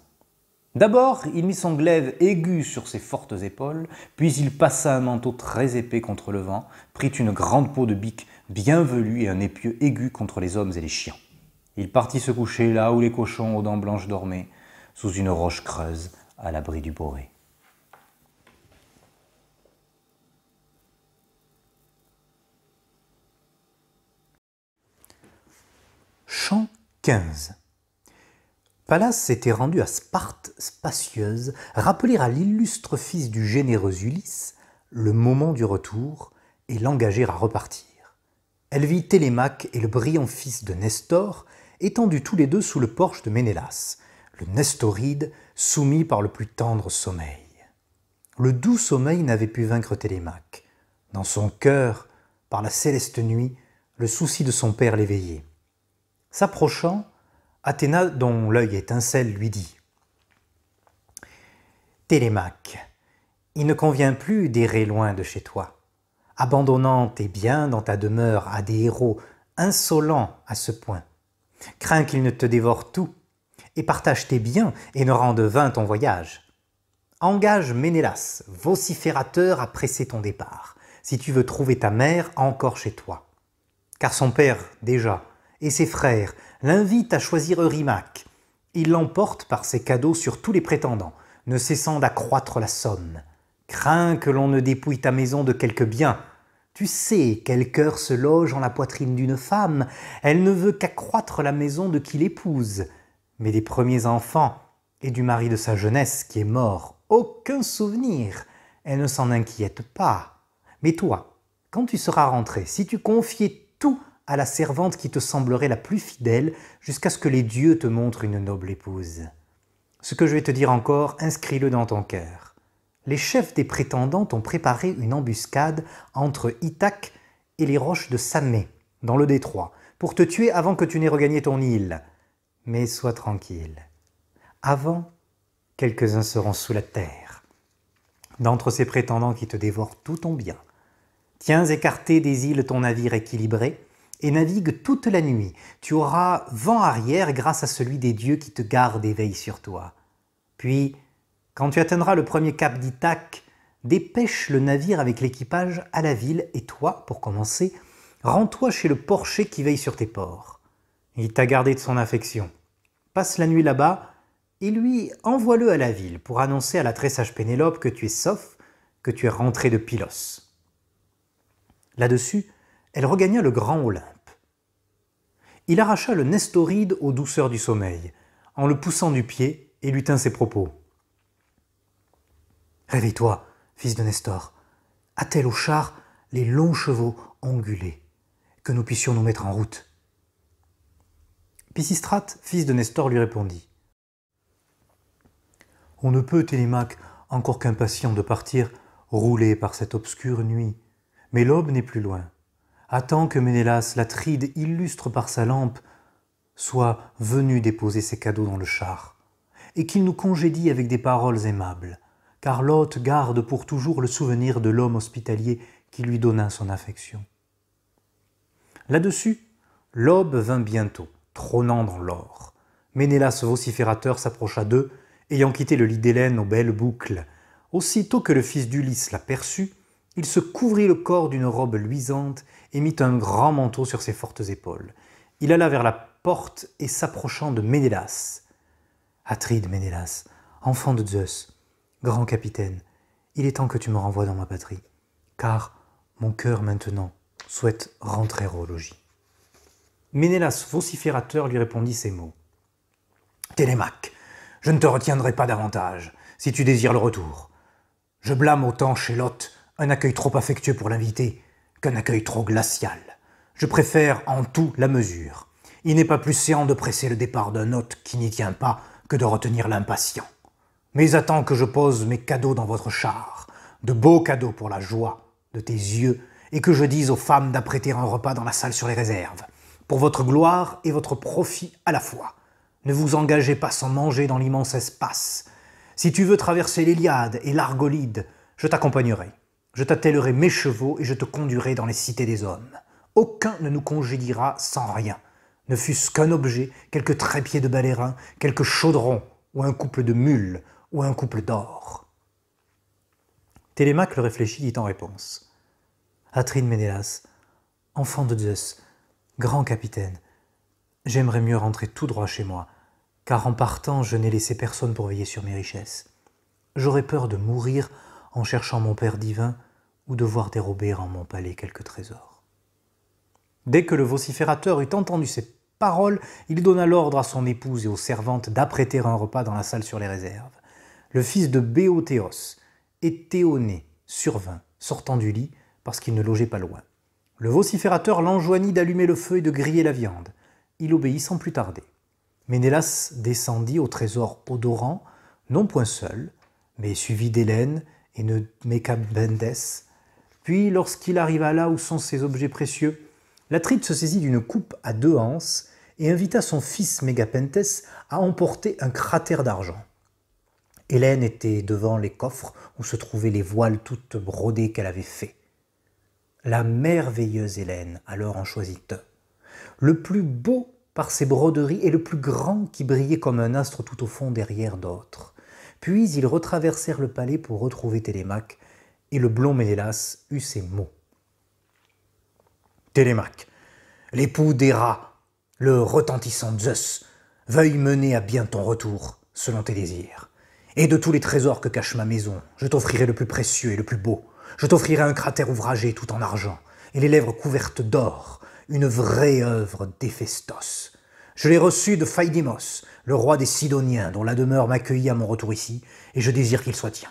D'abord, il mit son glaive aigu sur ses fortes épaules, puis il passa un manteau très épais contre le vent, prit une grande peau de bique bien velue et un épieu aigu contre les hommes et les chiens. Il partit se coucher là où les cochons aux dents blanches dormaient, sous une roche creuse, à l'abri du boré. Chant 15. Pallas s'était rendu à Sparte spacieuse, rappeler à l'illustre fils du généreux Ulysse le moment du retour et l'engager à repartir. Elle vit Télémaque et le brillant fils de Nestor étendus tous les deux sous le porche de Ménélas, le Nestoride soumis par le plus tendre sommeil. Le doux sommeil n'avait pu vaincre Télémaque. Dans son cœur, par la céleste nuit, le souci de son père l'éveillait. S'approchant, Athéna, dont l'œil étincelle, lui dit « Télémaque, il ne convient plus d'errer loin de chez toi, abandonnant tes biens dans ta demeure à des héros insolents à ce point. Crains qu'ils ne te dévorent tout, et partage tes biens et ne rende vain ton voyage. Engage Ménélas, vociférateur, à presser ton départ, si tu veux trouver ta mère encore chez toi. Car son père, déjà, et ses frères l'invitent à choisir Eurymaque. Il l'emporte par ses cadeaux sur tous les prétendants, ne cessant d'accroître la somme. Crains que l'on ne dépouille ta maison de quelques biens. Tu sais quel cœur se loge en la poitrine d'une femme. Elle ne veut qu'accroître la maison de qui l'épouse, mais des premiers enfants et du mari de sa jeunesse qui est mort aucun souvenir. Elle ne s'en inquiète pas. Mais toi, quand tu seras rentré, si tu confiais tout à la servante qui te semblerait la plus fidèle jusqu'à ce que les dieux te montrent une noble épouse. Ce que je vais te dire encore, inscris-le dans ton cœur. Les chefs des prétendants ont préparé une embuscade entre Ithaque et les roches de Samé, dans le détroit, pour te tuer avant que tu n'aies regagné ton île. Mais sois tranquille. Avant, quelques-uns seront sous la terre. D'entre ces prétendants qui te dévorent tout ton bien. Tiens écarté des îles ton navire équilibré, et navigue toute la nuit. Tu auras vent arrière grâce à celui des dieux qui te garde et veille sur toi. Puis, quand tu atteindras le premier cap d'Ithaque, dépêche le navire avec l'équipage à la ville, et toi, pour commencer, rends-toi chez le porcher qui veille sur tes ports. Il t'a gardé de son affection. Passe la nuit là-bas, et lui, envoie-le à la ville pour annoncer à la très sage Pénélope que tu es sauf, que tu es rentré de Pylos. Là-dessus, elle regagna le grand Olympe. Il arracha le Nestoride aux douceurs du sommeil, en le poussant du pied, et lui tint ses propos. « Réveille-toi, fils de Nestor, attelle au char les longs chevaux ongulés, que nous puissions nous mettre en route. » Pisistrate, fils de Nestor, lui répondit. « On ne peut, Télémaque, encore qu'impatient de partir, rouler par cette obscure nuit, mais l'aube n'est plus loin. Attends que Ménélas, l'Atride illustre par sa lampe, soit venu déposer ses cadeaux dans le char, et qu'il nous congédie avec des paroles aimables, car l'hôte garde pour toujours le souvenir de l'homme hospitalier qui lui donna son affection. » Là-dessus, l'aube vint bientôt, trônant dans l'or. Ménélas vociférateur s'approcha d'eux, ayant quitté le lit d'Hélène aux belles boucles. Aussitôt que le fils d'Ulysse l'aperçut, il se couvrit le corps d'une robe luisante et mit un grand manteau sur ses fortes épaules. Il alla vers la porte et s'approchant de Ménélas. « Atride, Ménélas, enfant de Zeus, grand capitaine, il est temps que tu me renvoies dans ma patrie, car mon cœur maintenant souhaite rentrer au logis. » Ménélas vociférateur lui répondit ces mots. « Télémaque, je ne te retiendrai pas davantage, si tu désires le retour. Je blâme autant chez l'hôte un accueil trop affectueux pour l'invité qu'un accueil trop glacial. Je préfère en tout la mesure. Il n'est pas plus séant de presser le départ d'un hôte qui n'y tient pas que de retenir l'impatient. Mais attends que je pose mes cadeaux dans votre char, de beaux cadeaux pour la joie de tes yeux, et que je dise aux femmes d'apprêter un repas dans la salle sur les réserves, pour votre gloire et votre profit à la fois. Ne vous engagez pas sans manger dans l'immense espace. Si tu veux traverser l'Iliade et l'Argolide, je t'accompagnerai. Je t'attellerai mes chevaux et je te conduirai dans les cités des hommes. Aucun ne nous congédiera sans rien, ne fût-ce qu'un objet, quelques trépieds de balérins, quelques chaudrons, ou un couple de mules, ou un couple d'or. » Télémaque le réfléchit, dit en réponse. « Atride Ménélas, enfant de Zeus, grand capitaine, j'aimerais mieux rentrer tout droit chez moi, car en partant, je n'ai laissé personne pour veiller sur mes richesses. J'aurais peur de mourir en cherchant mon Père divin ou de voir dérober en mon palais quelques trésors. » Dès que le vociférateur eut entendu ces paroles, il donna l'ordre à son épouse et aux servantes d'apprêter un repas dans la salle sur les réserves. Le fils de Béothéos, Étéoné, survint, sortant du lit, parce qu'il ne logeait pas loin. Le vociférateur l'enjoignit d'allumer le feu et de griller la viande. Il obéit sans plus tarder. Ménélas descendit au trésor odorant, non point seul, mais suivi d'Hélène et de Mécabendès. Puis, lorsqu'il arriva là où sont ces objets précieux, l'Atride se saisit d'une coupe à 2 anses et invita son fils Mégapentès à emporter un cratère d'argent. Hélène était devant les coffres où se trouvaient les voiles toutes brodées qu'elle avait fait. La merveilleuse Hélène alors en choisit un, le plus beau par ses broderies et le plus grand qui brillait comme un astre tout au fond derrière d'autres. Puis ils retraversèrent le palais pour retrouver Télémaque, et le blond Ménélas eut ces mots. « Télémaque, l'époux d'Héra, le retentissant Zeus, veuille mener à bien ton retour, selon tes désirs. Et de tous les trésors que cache ma maison, je t'offrirai le plus précieux et le plus beau. Je t'offrirai un cratère ouvragé tout en argent, et les lèvres couvertes d'or, une vraie œuvre d'Héphaïstos. Je l'ai reçu de Phaidimos, le roi des Sidoniens, dont la demeure m'accueillit à mon retour ici, et je désire qu'il soit tien. »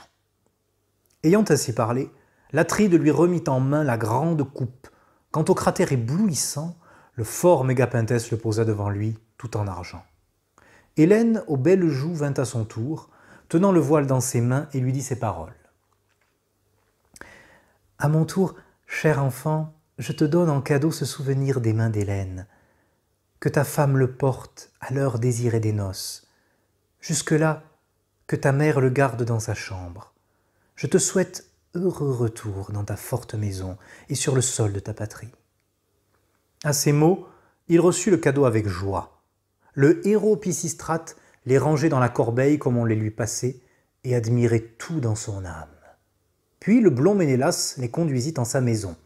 Ayant ainsi parlé, l'Atride lui remit en main la grande coupe, quand au cratère éblouissant, le fort Mégapentès le posa devant lui, tout en argent. Hélène, aux belles joues, vint à son tour, tenant le voile dans ses mains, et lui dit ces paroles. « À mon tour, cher enfant, je te donne en cadeau ce souvenir des mains d'Hélène. Que ta femme le porte à l'heure désirée des noces. Jusque-là, que ta mère le garde dans sa chambre. Je te souhaite heureux retour dans ta forte maison et sur le sol de ta patrie. » À ces mots, il reçut le cadeau avec joie. Le héros Pisistrate les rangeait dans la corbeille comme on les lui passait et admirait tout dans son âme. Puis le blond Ménélas les conduisit en sa maison.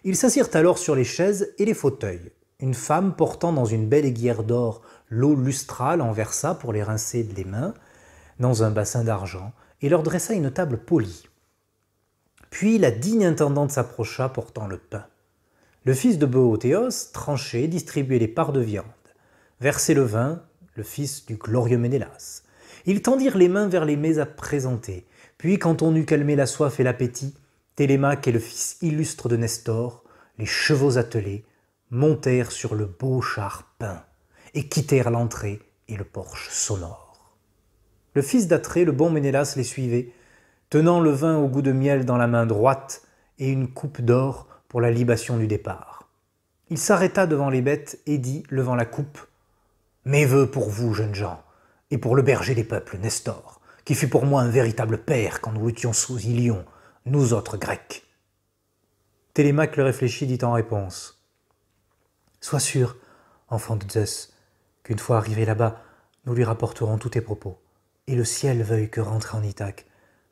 Ils s'assirent alors sur les chaises et les fauteuils. Une femme portant dans une belle aiguière d'or l'eau lustrale en versa pour les rincer les mains dans un bassin d'argent et leur dressa une table polie. Puis la digne intendante s'approcha portant le pain. Le fils de Boothéos tranchait, distribuait les parts de viande. Versait le vin, le fils du glorieux Ménélas. Ils tendirent les mains vers les mets à présenter. Puis, quand on eut calmé la soif et l'appétit, Télémaque et le fils illustre de Nestor, les chevaux attelés, montèrent sur le beau char peint et quittèrent l'entrée et le porche sonore. Le fils d'Atrée, le bon Ménélas, les suivait, tenant le vin au goût de miel dans la main droite et une coupe d'or pour la libation du départ. Il s'arrêta devant les bêtes et dit, levant la coupe, « Mes vœux pour vous, jeunes gens, et pour le berger des peuples, Nestor, qui fut pour moi un véritable père quand nous luttions sous Ilion, nous autres Grecs. » Télémaque le réfléchit, dit en réponse, « Sois sûr, enfant de Zeus, qu'une fois arrivé là-bas, nous lui rapporterons tous tes propos, et le ciel veuille que rentré en Ithaque,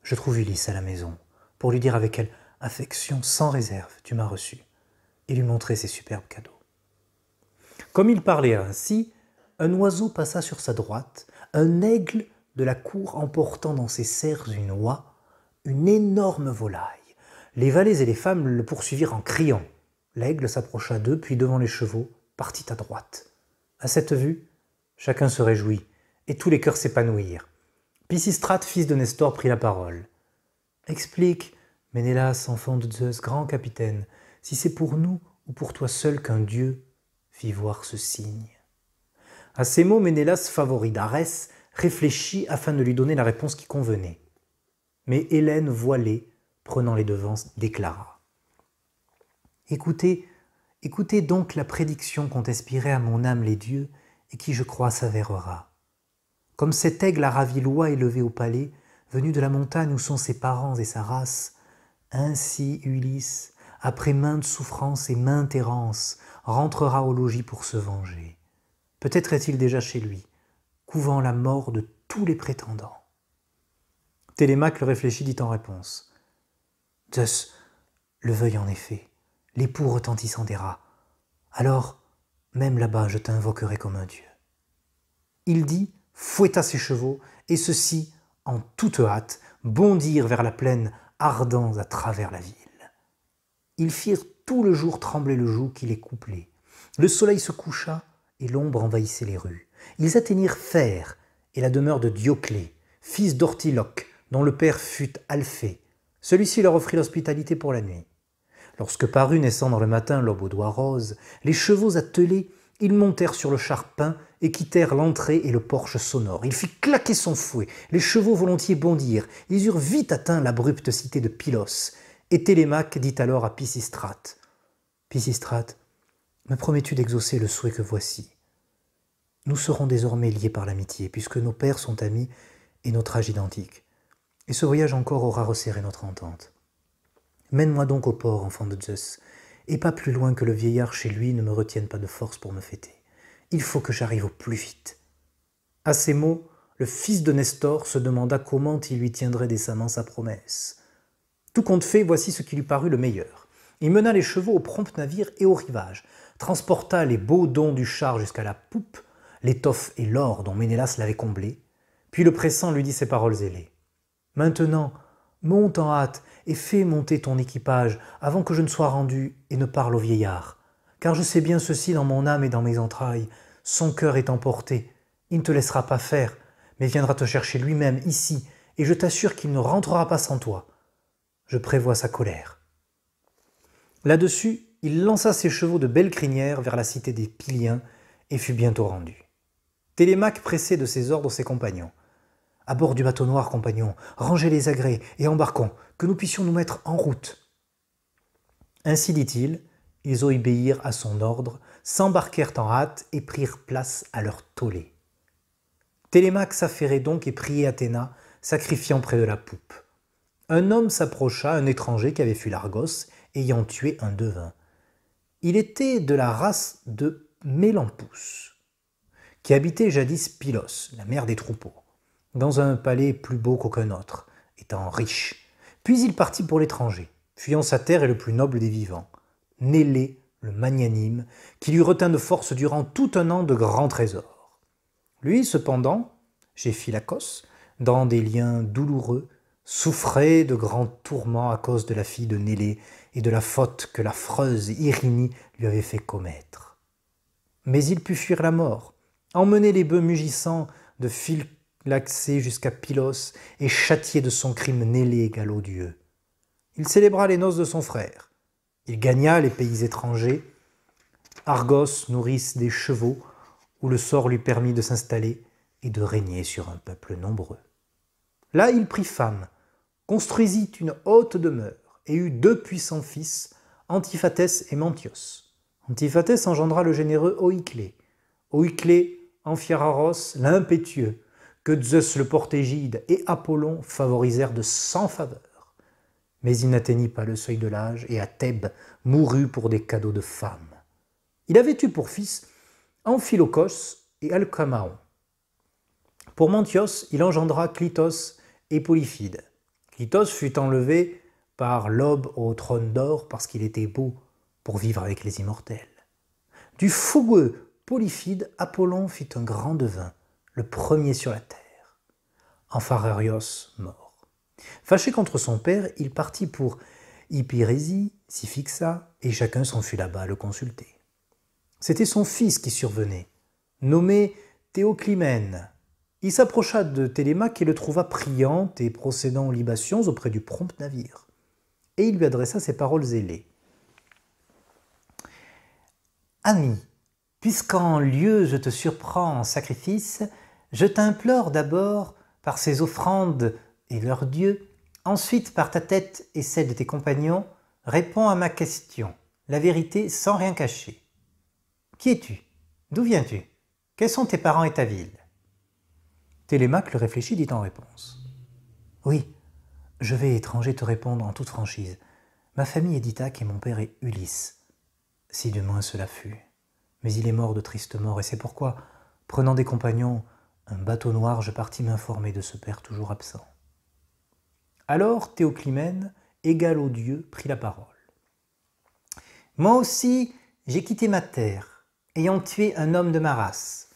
je trouve Ulysse à la maison, pour lui dire avec quelle affection sans réserve tu m'as reçu, et lui montrer ses superbes cadeaux. » Comme il parlait ainsi, un oiseau passa sur sa droite, un aigle de la cour emportant dans ses serres une oie, une énorme volaille. Les valets et les femmes le poursuivirent en criant. L'aigle s'approcha d'eux, puis devant les chevaux, partit à droite. À cette vue, chacun se réjouit, et tous les cœurs s'épanouirent. Pisistrate, fils de Nestor, prit la parole. « Explique, Ménélas, enfant de Zeus, grand capitaine, si c'est pour nous ou pour toi seul qu'un dieu fit voir ce signe. » À ces mots, Ménélas, favori d'Arès, réfléchit afin de lui donner la réponse qui convenait. Mais Hélène, voilée, prenant les devants, déclara. « Écoutez donc la prédiction qu'ont inspirée à mon âme les dieux et qui, je crois, s'avérera. Comme cet aigle a ravi l'oie élevée au palais, venu de la montagne où sont ses parents et sa race, ainsi Ulysse, après maintes souffrances et maintes errances, rentrera au logis pour se venger. Peut-être est-il déjà chez lui, couvant la mort de tous les prétendants. » Télémaque le réfléchit, dit en réponse. « Zeus le veuille en effet, l'époux retentissant des rats. Alors, même là-bas, je t'invoquerai comme un dieu. » Il dit, fouetta ses chevaux, et ceux-ci, en toute hâte, bondirent vers la plaine, ardents à travers la ville. Ils firent tout le jour trembler le joug qui les couplait. Le soleil se coucha, et l'ombre envahissait les rues. Ils atteignirent Phère et la demeure de Dioclée, fils d'Ortiloque, dont le père fut Alphée. Celui-ci leur offrit l'hospitalité pour la nuit. Lorsque parut naissant dans le matin l'aube aux doigts roses, les chevaux attelés, ils montèrent sur le char peint et quittèrent l'entrée et le porche sonore. Il fit claquer son fouet, les chevaux volontiers bondirent, ils eurent vite atteint l'abrupte cité de Pylos. Et Télémaque dit alors à Pisistrate, « Pisistrate, me promets-tu d'exaucer le souhait que voici? Nous serons désormais liés par l'amitié, puisque nos pères sont amis et notre âge identique. Et ce voyage encore aura resserré notre entente. Mène-moi donc au port, enfant de Zeus, et pas plus loin que le vieillard chez lui ne me retienne pas de force pour me fêter. Il faut que j'arrive au plus vite. » À ces mots, le fils de Nestor se demanda comment il lui tiendrait décemment sa promesse. Tout compte fait, voici ce qui lui parut le meilleur. Il mena les chevaux au prompt navire et au rivage, transporta les beaux dons du char jusqu'à la poupe, l'étoffe et l'or dont Ménélas l'avait comblé, puis le pressant lui dit ces paroles ailées. « Maintenant, monte en hâte et fais monter ton équipage avant que je ne sois rendu et ne parle au vieillard, car je sais bien ceci dans mon âme et dans mes entrailles, Son cœur est emporté. Il ne te laissera pas faire, mais viendra te chercher lui-même ici, et je t'assure qu'il ne rentrera pas sans toi. Je prévois sa colère. » Là-dessus, il lança ses chevaux de belle crinière vers la cité des Pyliens et fut bientôt rendu. Télémaque pressait de ses ordres ses compagnons. « À bord du bateau noir, compagnons, rangez les agrès et embarquons, que nous puissions nous mettre en route. » Ainsi dit-il, ils obéirent à son ordre, s'embarquèrent en hâte et prirent place à leur tollé. Télémaque s'affairait donc et priait Athéna, sacrifiant près de la poupe. Un homme s'approcha, un étranger qui avait fui l'Argos, ayant tué un devin. Il était de la race de Mélampous, qui habitait jadis Pylos, la mère des troupeaux, dans un palais plus beau qu'aucun autre, étant riche. Puis il partit pour l'étranger, fuyant sa terre et le plus noble des vivants, Nélé, le magnanime, qui lui retint de force durant tout un an de grands trésors. Lui, cependant, chez Phylacos, dans des liens douloureux, souffrait de grands tourments à cause de la fille de Nélé et de la faute que l'affreuse Irynie lui avait fait commettre. Mais il put fuir la mort, emmener les bœufs mugissants de Phylaxée jusqu'à Pylos et châtier de son crime Nélé égal aux dieux. Il célébra les noces de son frère. Il gagna les pays étrangers, Argos, nourrice des chevaux, où le sort lui permit de s'installer et de régner sur un peuple nombreux. Là, il prit femme, construisit une haute demeure et eut 2 puissants fils, Antiphatès et Mantios. Antiphatès engendra le généreux Oïclée. Oïclée, Amphiararos, l'impétueux, que Zeus le portégide et Apollon favorisèrent de 100 faveurs. Mais il n'atteignit pas le seuil de l'âge et à Thèbes mourut pour des cadeaux de femmes. Il avait eu pour fils Amphilocos et Alcamaon. Pour Mantios, il engendra Clitos et Polyphide. Clitos fut enlevé par l'aube au trône d'or parce qu'il était beau pour vivre avec les immortels. Du fougueux Polyphide, Apollon fit un grand devin, le premier sur la terre. Amphararios mort. Fâché contre son père, il partit pour Hypirésie, s'y fixa, et chacun s'enfuit là-bas le consulter. C'était son fils qui survenait, nommé Théoclymène. Il s'approcha de Télémaque et le trouva priant et procédant aux libations auprès du prompt navire. Et il lui adressa ces paroles ailées. « Ami, puisqu'en lieu je te surprends en sacrifice, je t'implore d'abord par ces offrandes et leurs dieux, ensuite par ta tête et celle de tes compagnons, réponds à ma question, la vérité sans rien cacher. Qui es-tu? D'où viens-tu? Quels sont tes parents et ta ville? » Télémaque le réfléchit, dit en réponse. « Oui, je vais, étranger, te répondre en toute franchise. Ma famille est d'Ithaque et mon père est Ulysse. Si du moins cela fut. Mais il est mort de triste mort, et c'est pourquoi, prenant des compagnons, un bateau noir, je partis m'informer de ce père toujours absent. » Alors Théoclymène, égal aux dieux, prit la parole. « Moi aussi, j'ai quitté ma terre, ayant tué un homme de ma race.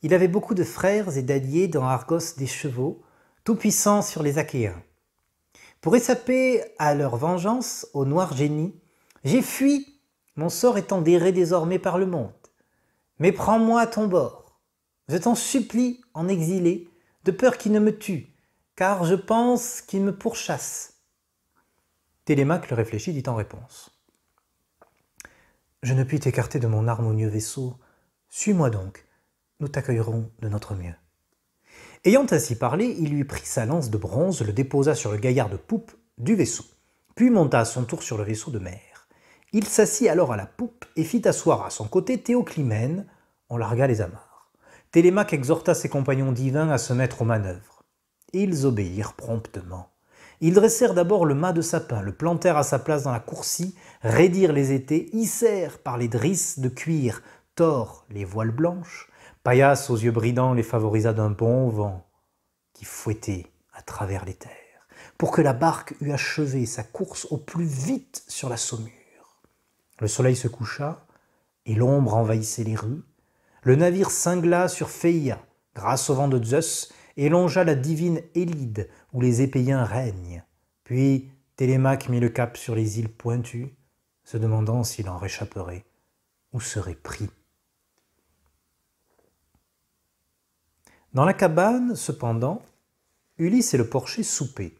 Il avait beaucoup de frères et d'alliés dans Argos des chevaux, tout-puissants sur les Achéens. Pour échapper à leur vengeance, au noir génie, j'ai fui, mon sort étant d'errer désormais par le monde. Mais prends-moi à ton bord. Je t'en supplie, en exilé, de peur qu'il ne me tue, car je pense qu'il me pourchasse. » Télémaque le réfléchit, dit en réponse. « Je ne puis t'écarter de mon harmonieux vaisseau. Suis-moi donc, nous t'accueillerons de notre mieux. » Ayant ainsi parlé, il lui prit sa lance de bronze, le déposa sur le gaillard de poupe du vaisseau, puis monta à son tour sur le vaisseau de mer. Il s'assit alors à la poupe et fit asseoir à son côté Théoclymène. On largua les amarres. Télémaque exhorta ses compagnons divins à se mettre aux manœuvres. Ils obéirent promptement. Ils dressèrent d'abord le mât de sapin, le plantèrent à sa place dans la coursie, raidirent les étais, hissèrent par les drisses de cuir, tord les voiles blanches. Paillasse aux yeux bridants les favorisa d'un bon vent qui fouettait à travers les terres, pour que la barque eût achevé sa course au plus vite sur la saumure. Le soleil se coucha et l'ombre envahissait les rues. Le navire cingla sur Phéia, grâce au vent de Zeus, et longea la divine Élide, où les Épéiens règnent. Puis Télémaque mit le cap sur les îles pointues, se demandant s'il en réchapperait ou serait pris. Dans la cabane, cependant, Ulysse et le porcher soupaient.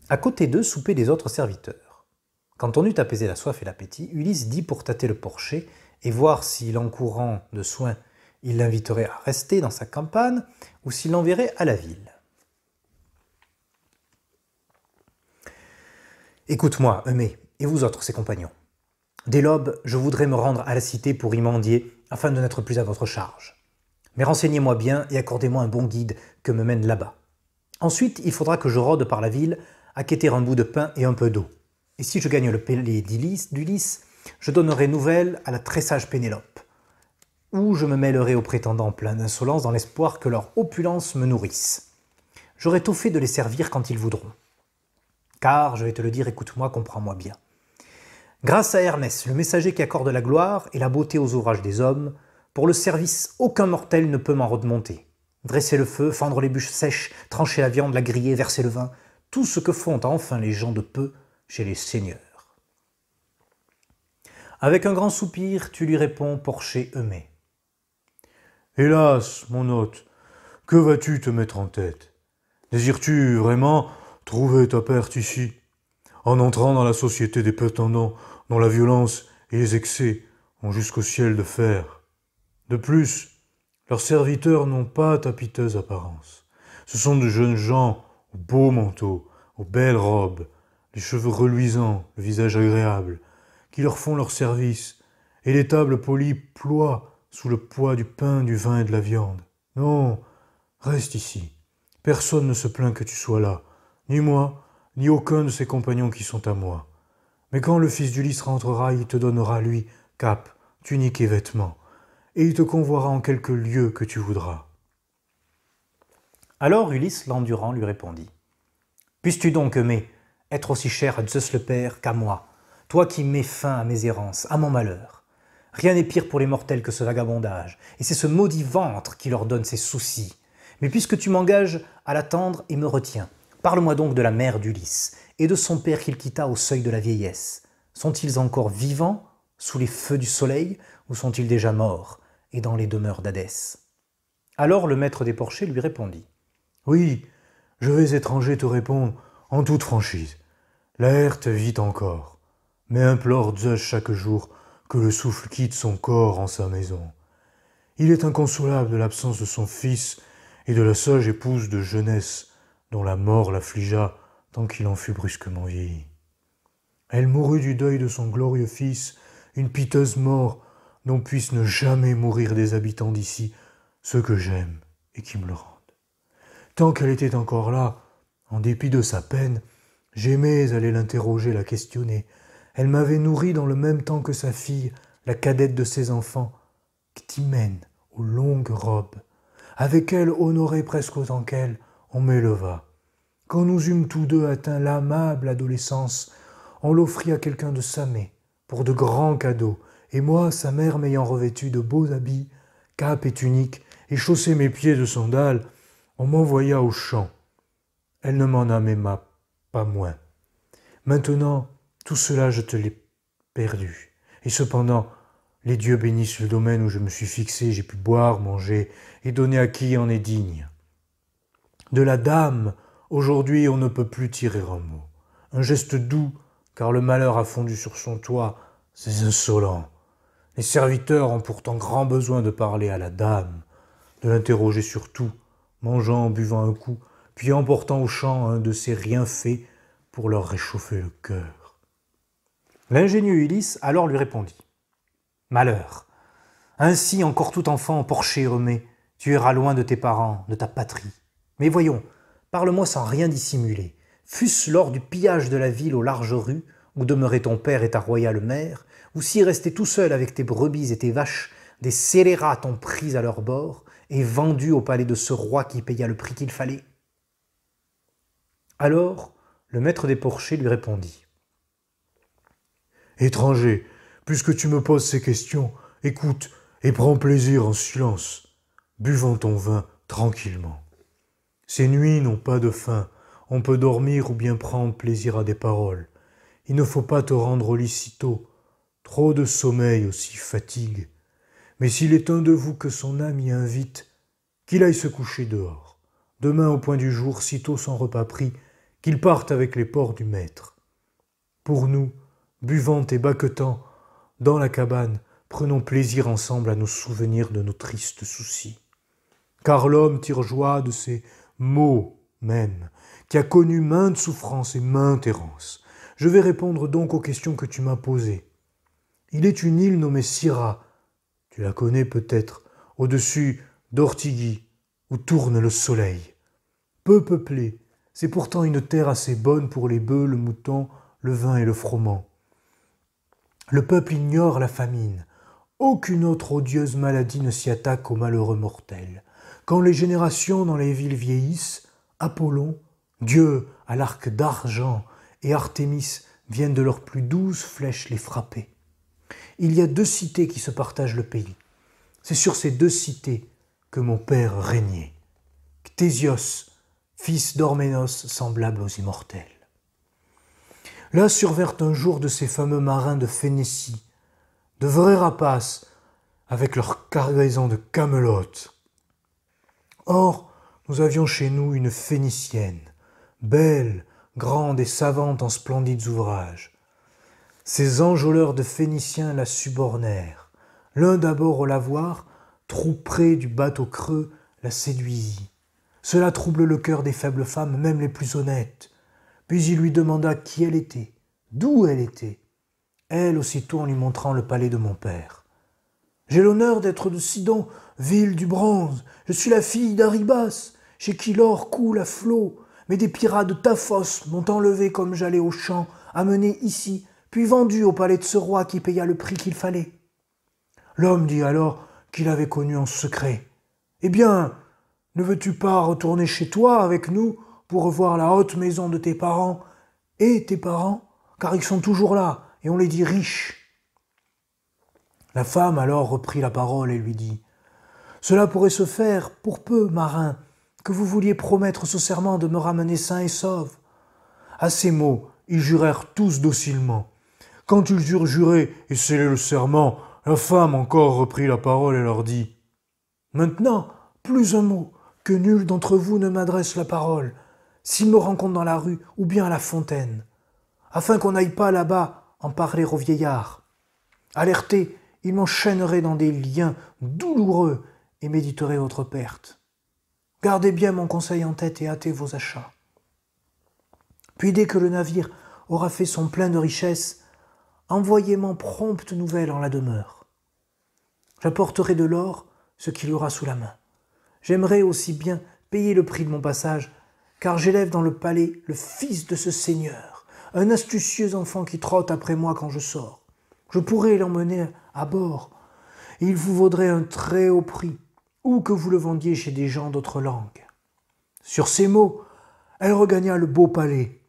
À côté d'eux soupaient les autres serviteurs. Quand on eut apaisé la soif et l'appétit, Ulysse dit pour tâter le porcher et voir s'il encourant de soins, il l'inviterait à rester dans sa campagne ou s'il l'enverrait à la ville. Écoute-moi, Eumée, et vous autres, ses compagnons. Dès l'aube, je voudrais me rendre à la cité pour y mendier, afin de n'être plus à votre charge. Mais renseignez-moi bien et accordez-moi un bon guide que me mène là-bas. Ensuite, il faudra que je rôde par la ville, à quêter un bout de pain et un peu d'eau. Et si je gagne le palais d'Ulysse, je donnerai nouvelle à la très sage Pénélope, ou je me mêlerai aux prétendants pleins d'insolence dans l'espoir que leur opulence me nourrisse. J'aurai tout fait de les servir quand ils voudront. Car, je vais te le dire, écoute-moi, comprends-moi bien. Grâce à Hermès, le messager qui accorde la gloire et la beauté aux ouvrages des hommes, pour le service, aucun mortel ne peut m'en remonter. Dresser le feu, fendre les bûches sèches, trancher la viande, la griller, verser le vin, tout ce que font enfin les gens de peu chez les seigneurs. Avec un grand soupir, tu lui réponds, porcher Eumée. Hélas, mon hôte, que vas-tu te mettre en tête? Désires-tu vraiment trouver ta perte ici, en entrant dans la société des prétendants dont la violence et les excès ont jusqu'au ciel de fer? De plus, leurs serviteurs n'ont pas ta piteuse apparence. Ce sont de jeunes gens aux beaux manteaux, aux belles robes, les cheveux reluisants, le visage agréable, qui leur font leur service, et les tables polies ploient sous le poids du pain, du vin et de la viande. Non, reste ici. Personne ne se plaint que tu sois là, ni moi, ni aucun de ses compagnons qui sont à moi. Mais quand le fils d'Ulysse rentrera, il te donnera, lui, cape, tunique et vêtements, et il te convoiera en quelque lieu que tu voudras. Alors Ulysse, l'endurant, lui répondit. Puisses-tu donc, Eumée, être aussi cher à Zeus le Père qu'à moi, toi qui mets fin à mes errances, à mon malheur. Rien n'est pire pour les mortels que ce vagabondage, et c'est ce maudit ventre qui leur donne ces soucis. Mais puisque tu m'engages à l'attendre et me retiens, parle-moi donc de la mère d'Ulysse, et de son père qu'il quitta au seuil de la vieillesse. Sont-ils encore vivants, sous les feux du soleil, ou sont-ils déjà morts, et dans les demeures d'Hadès? Alors le maître des porchers lui répondit. Oui, je vais étranger te répondre en toute franchise. Laërte vit encore, mais implore Zeus chaque jour que le souffle quitte son corps en sa maison. Il est inconsolable de l'absence de son fils et de la sage épouse de jeunesse dont la mort l'affligea tant qu'il en fut brusquement vieilli. Elle mourut du deuil de son glorieux fils, une piteuse mort dont puissent ne jamais mourir des habitants d'ici ceux que j'aime et qui me le rendent. Tant qu'elle était encore là, en dépit de sa peine, j'aimais aller l'interroger, la questionner. Elle m'avait nourri dans le même temps que sa fille, la cadette de ses enfants, Ctymène, aux longues robes. Avec elle, honoré presque autant qu'elle, on m'éleva. Quand nous eûmes tous deux atteint l'amable adolescence, on l'offrit à quelqu'un de Samé, pour de grands cadeaux, et moi, sa mère m'ayant revêtu de beaux habits, cape et tunique, et chaussé mes pieds de sandales, on m'envoya au champ. Elle ne m'en aima pas moins. Maintenant, tout cela, je te l'ai perdu. Et cependant, les dieux bénissent le domaine où je me suis fixé, j'ai pu boire, manger, et donner à qui en est digne. De la dame, aujourd'hui, on ne peut plus tirer un mot. Un geste doux, car le malheur a fondu sur son toit, c'est insolent. Les serviteurs ont pourtant grand besoin de parler à la dame, de l'interroger sur tout, mangeant, buvant un coup, puis emportant au champ un de ces riens faits pour leur réchauffer le cœur. L'ingénieux Ulysse alors lui répondit. Malheur, ainsi encore tout enfant, porcher Eumée, tu iras loin de tes parents, de ta patrie. Mais voyons, parle-moi sans rien dissimuler. Fût-ce lors du pillage de la ville aux larges rues, où demeurait ton père et ta royale mère, ou si resté tout seul avec tes brebis et tes vaches, des scélérats t'ont pris à leur bord et vendu au palais de ce roi qui paya le prix qu'il fallait. Alors, le maître des porchers lui répondit. Étranger, puisque tu me poses ces questions, écoute et prends plaisir en silence, buvant ton vin tranquillement. Ces nuits n'ont pas de fin, on peut dormir ou bien prendre plaisir à des paroles. Il ne faut pas te rendre au lit si tôt, trop de sommeil aussi fatigue. Mais s'il est un de vous que son âme y invite, qu'il aille se coucher dehors. Demain au point du jour, sitôt son repas pris, qu'il parte avec les porcs du maître. Pour nous, buvant et baquetant, dans la cabane, prenons plaisir ensemble à nous souvenir de nos tristes soucis. Car l'homme tire joie de ces mots même, qui a connu maintes souffrances et maintes errances. Je vais répondre donc aux questions que tu m'as posées. Il est une île nommée Syrah, tu la connais peut-être, au-dessus d'Ortigui, où tourne le soleil. Peu peuplée, c'est pourtant une terre assez bonne pour les bœufs, le mouton, le vin et le froment. Le peuple ignore la famine. Aucune autre odieuse maladie ne s'y attaque aux malheureux mortels. Quand les générations dans les villes vieillissent, Apollon, Dieu à l'arc d'argent, et Artémis viennent de leurs plus douces flèches les frapper. Il y a 2 cités qui se partagent le pays. C'est sur ces 2 cités que mon père régnait. Ctésios, fils d'Orménos, semblable aux immortels. Là survinrent un jour de ces fameux marins de Phénicie, de vrais rapaces, avec leur cargaison de camelotes. Or, nous avions chez nous une Phénicienne, belle, grande et savante en splendides ouvrages. Ces enjôleurs de Phéniciens la subornèrent. L'un d'abord au lavoir, trop près du bateau creux, la séduisit. Cela trouble le cœur des faibles femmes, même les plus honnêtes. Puis il lui demanda qui elle était, d'où elle était. Elle, aussitôt en lui montrant le palais de mon père. « J'ai l'honneur d'être de Sidon, ville du bronze. Je suis la fille d'Aribas, chez qui l'or coule à flots. Mais des pirates de Taphos m'ont enlevé comme j'allais au champ, amené ici, puis vendu au palais de ce roi qui paya le prix qu'il fallait. » L'homme dit alors qu'il avait connu en secret. « Eh bien, ne veux-tu pas retourner chez toi avec nous pour revoir la haute maison de tes parents et tes parents, car ils sont toujours là, et on les dit riches. » La femme alors reprit la parole et lui dit « Cela pourrait se faire pour peu, marin, que vous vouliez promettre ce serment de me ramener sain et sauve. » À ces mots, ils jurèrent tous docilement. Quand ils eurent juré et scellé le serment, la femme encore reprit la parole et leur dit « Maintenant, plus un mot, que nul d'entre vous ne m'adresse la parole, s'il me rencontre dans la rue ou bien à la fontaine, afin qu'on n'aille pas là-bas en parler au vieillard. Alerté, il m'enchaînerait dans des liens douloureux et méditerait votre perte. Gardez bien mon conseil en tête et hâtez vos achats. Puis dès que le navire aura fait son plein de richesses, envoyez-moi prompte nouvelle en la demeure. J'apporterai de l'or, ce qu'il y aura sous la main. J'aimerais aussi bien payer le prix de mon passage, car j'élève dans le palais le fils de ce seigneur, un astucieux enfant qui trotte après moi quand je sors. Je pourrais l'emmener à bord, et il vous vaudrait un très haut prix, ou que vous le vendiez chez des gens d'autres langues. » Sur ces mots, elle regagna le beau palais.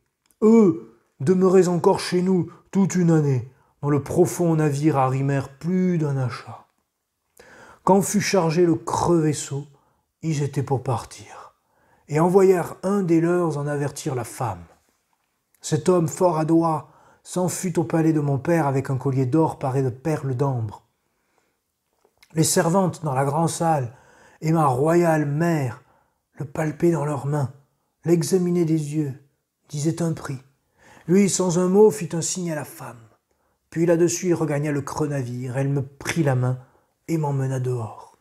Eux demeuraient encore chez nous toute une année, dans le profond navire arrimèrent plus d'un achat. Quand fut chargé le creux vaisseau, ils étaient pour partir, et envoyèrent un des leurs en avertir la femme. Cet homme fort adroit s'enfuit au palais de mon père avec un collier d'or paré de perles d'ambre. Les servantes dans la grande salle et ma royale mère le palpaient dans leurs mains, l'examinaient des yeux, disaient un prix. Lui, sans un mot, fit un signe à la femme. Puis là-dessus, il regagna le creux navire. Elle me prit la main et m'emmena dehors.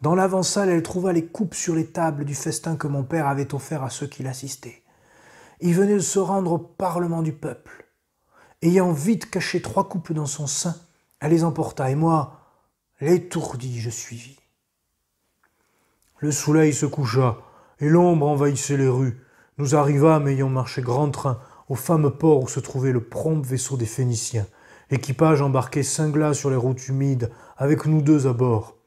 Dans l'avant-salle, elle trouva les coupes sur les tables du festin que mon père avait offert à ceux qui l'assistaient. Il venait de se rendre au parlement du peuple. Ayant vite caché 3 coupes dans son sein, elle les emporta, et moi, l'étourdi, je suivis. Le soleil se coucha, et l'ombre envahissait les rues. Nous arrivâmes, ayant marché grand train, au fameux port où se trouvait le prompt vaisseau des Phéniciens. L'équipage embarqué cingla sur les routes humides, avec nous 2 à bord.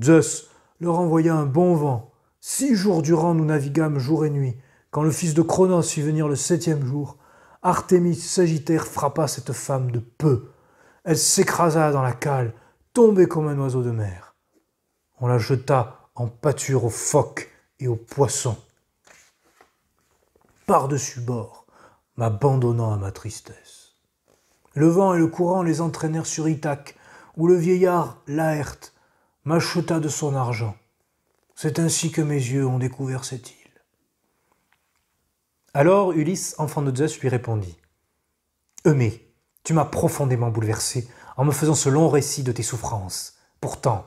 Zeus leur envoya un bon vent. 6 jours durant, nous naviguâmes jour et nuit. Quand le fils de Cronos fit venir le 7e jour, Artémis Sagittaire frappa cette femme de peu. Elle s'écrasa dans la cale, tombée comme un oiseau de mer. On la jeta en pâture aux phoques et aux poissons. Par-dessus bord, m'abandonnant à ma tristesse. Le vent et le courant les entraînèrent sur Ithaque, où le vieillard Laërte m'acheta de son argent. C'est ainsi que mes yeux ont découvert cette île. » Alors Ulysse, enfant de Zeus, lui répondit. « Eumée, tu m'as profondément bouleversé en me faisant ce long récit de tes souffrances. Pourtant,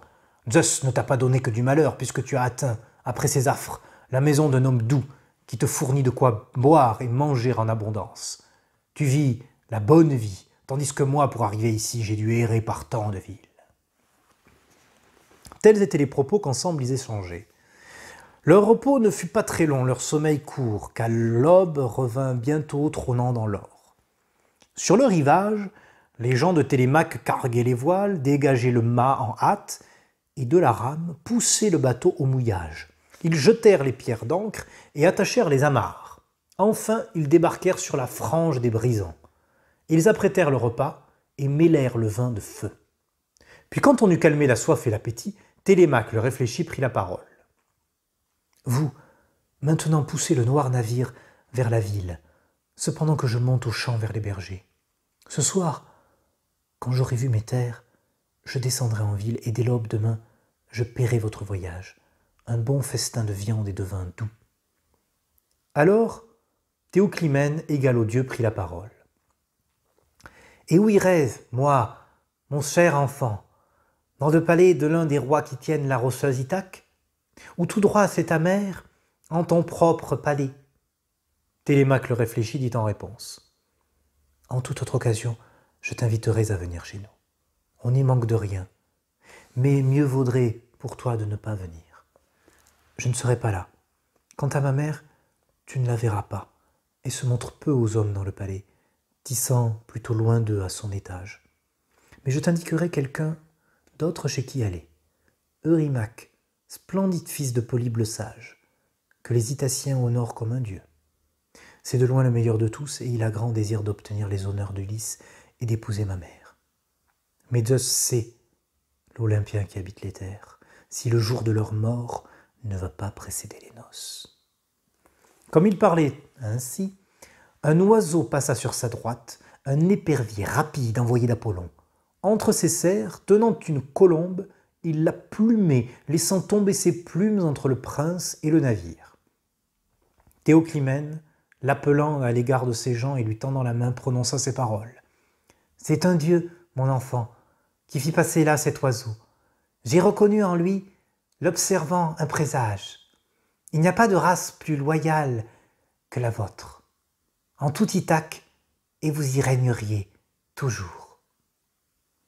Zeus ne t'a pas donné que du malheur, puisque tu as atteint, après ces affres, la maison d'un homme doux, qui te fournit de quoi boire et manger en abondance. Tu vis la bonne vie, tandis que moi, pour arriver ici, j'ai dû errer par tant de villes. » Tels étaient les propos qu'ensemble ils échangeaient. Leur repos ne fut pas très long, leur sommeil court, car l'aube revint bientôt trônant dans l'or. Sur le rivage, les gens de Télémaque carguaient les voiles, dégageaient le mât en hâte, et de la rame poussaient le bateau au mouillage. Ils jetèrent les pierres d'ancre et attachèrent les amarres. Enfin, ils débarquèrent sur la frange des brisants. Ils apprêtèrent le repas et mêlèrent le vin de feu. Puis quand on eut calmé la soif et l'appétit, Télémaque, le réfléchi, prit la parole. « Vous, maintenant poussez le noir navire vers la ville, cependant que je monte au champ vers les bergers. Ce soir, quand j'aurai vu mes terres, je descendrai en ville et dès l'aube demain, je paierai votre voyage, un bon festin de viande et de vin doux. » Alors, Théoclymène, égal aux dieux, prit la parole. « Et où irais-je, moi, mon cher enfant, dans le palais de l'un des rois qui tiennent la rocheuse Ithaque, ou tout droit c'est ta mère, en ton propre palais ?» Télémaque le réfléchit, dit en réponse. « En toute autre occasion, je t'inviterai à venir chez nous. On n'y manque de rien, mais mieux vaudrait pour toi de ne pas venir. Je ne serai pas là. Quant à ma mère, tu ne la verras pas, et se montre peu aux hommes dans le palais, tissant plutôt loin d'eux à son étage. Mais je t'indiquerai quelqu'un d'autre chez qui aller. Eurymaque, splendide fils de Polybe le sage, que les Itaciens honorent comme un dieu. C'est de loin le meilleur de tous, et il a grand désir d'obtenir les honneurs d'Ulysse et d'épouser ma mère. Mais Zeus sait, l'Olympien qui habite les terres, si le jour de leur mort ne va pas précéder les noces. » Comme il parlait ainsi, un oiseau passa sur sa droite, un épervier rapide envoyé d'Apollon. Entre ses serres, tenant une colombe, il la plumait, laissant tomber ses plumes entre le prince et le navire. Théoclymène, l'appelant à l'égard de ses gens et lui tendant la main, prononça ces paroles. « C'est un dieu, mon enfant, qui fit passer là cet oiseau. J'ai reconnu en lui l'observant un présage. Il n'y a pas de race plus loyale que la vôtre. En tout Ithaque, et vous y régneriez toujours. »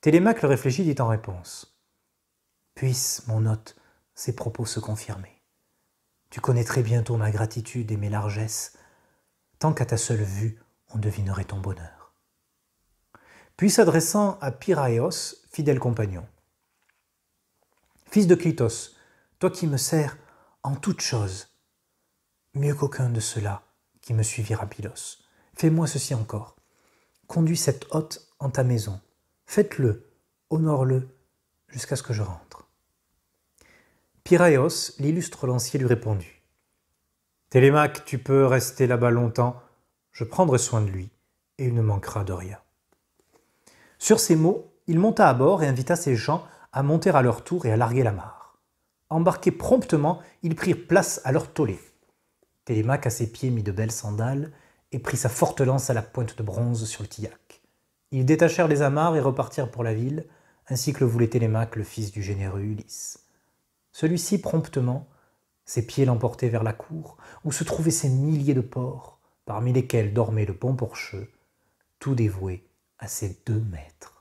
Télémaque le réfléchit, dit en réponse. « Puisse, mon hôte, ces propos se confirmer. Tu connaîtrais bientôt ma gratitude et mes largesses, tant qu'à ta seule vue, on devinerait ton bonheur. » Puis s'adressant à Piraeos, fidèle compagnon. « Fils de Clitos, toi qui me sers en toutes choses, mieux qu'aucun de ceux-là qui me suivira Pylos, fais-moi ceci encore. Conduis cet hôte en ta maison. Faites-le, honore-le, jusqu'à ce que je rentre. » Piraeos, l'illustre lancier, lui répondit. « Télémaque, tu peux rester là-bas longtemps, je prendrai soin de lui, et il ne manquera de rien. » Sur ces mots, il monta à bord et invita ses gens à monter à leur tour et à larguer l'amarre. Embarqués promptement, ils prirent place à leur tollé. Télémaque à ses pieds mit de belles sandales et prit sa forte lance à la pointe de bronze sur le tillac. Ils détachèrent les amarres et repartirent pour la ville, ainsi que le voulait Télémaque, le fils du généreux Ulysse. Celui-ci, promptement, ses pieds l'emportaient vers la cour, où se trouvaient ces milliers de porcs, parmi lesquels dormait le bon porcheux, tout dévoué à ses 2 maîtres.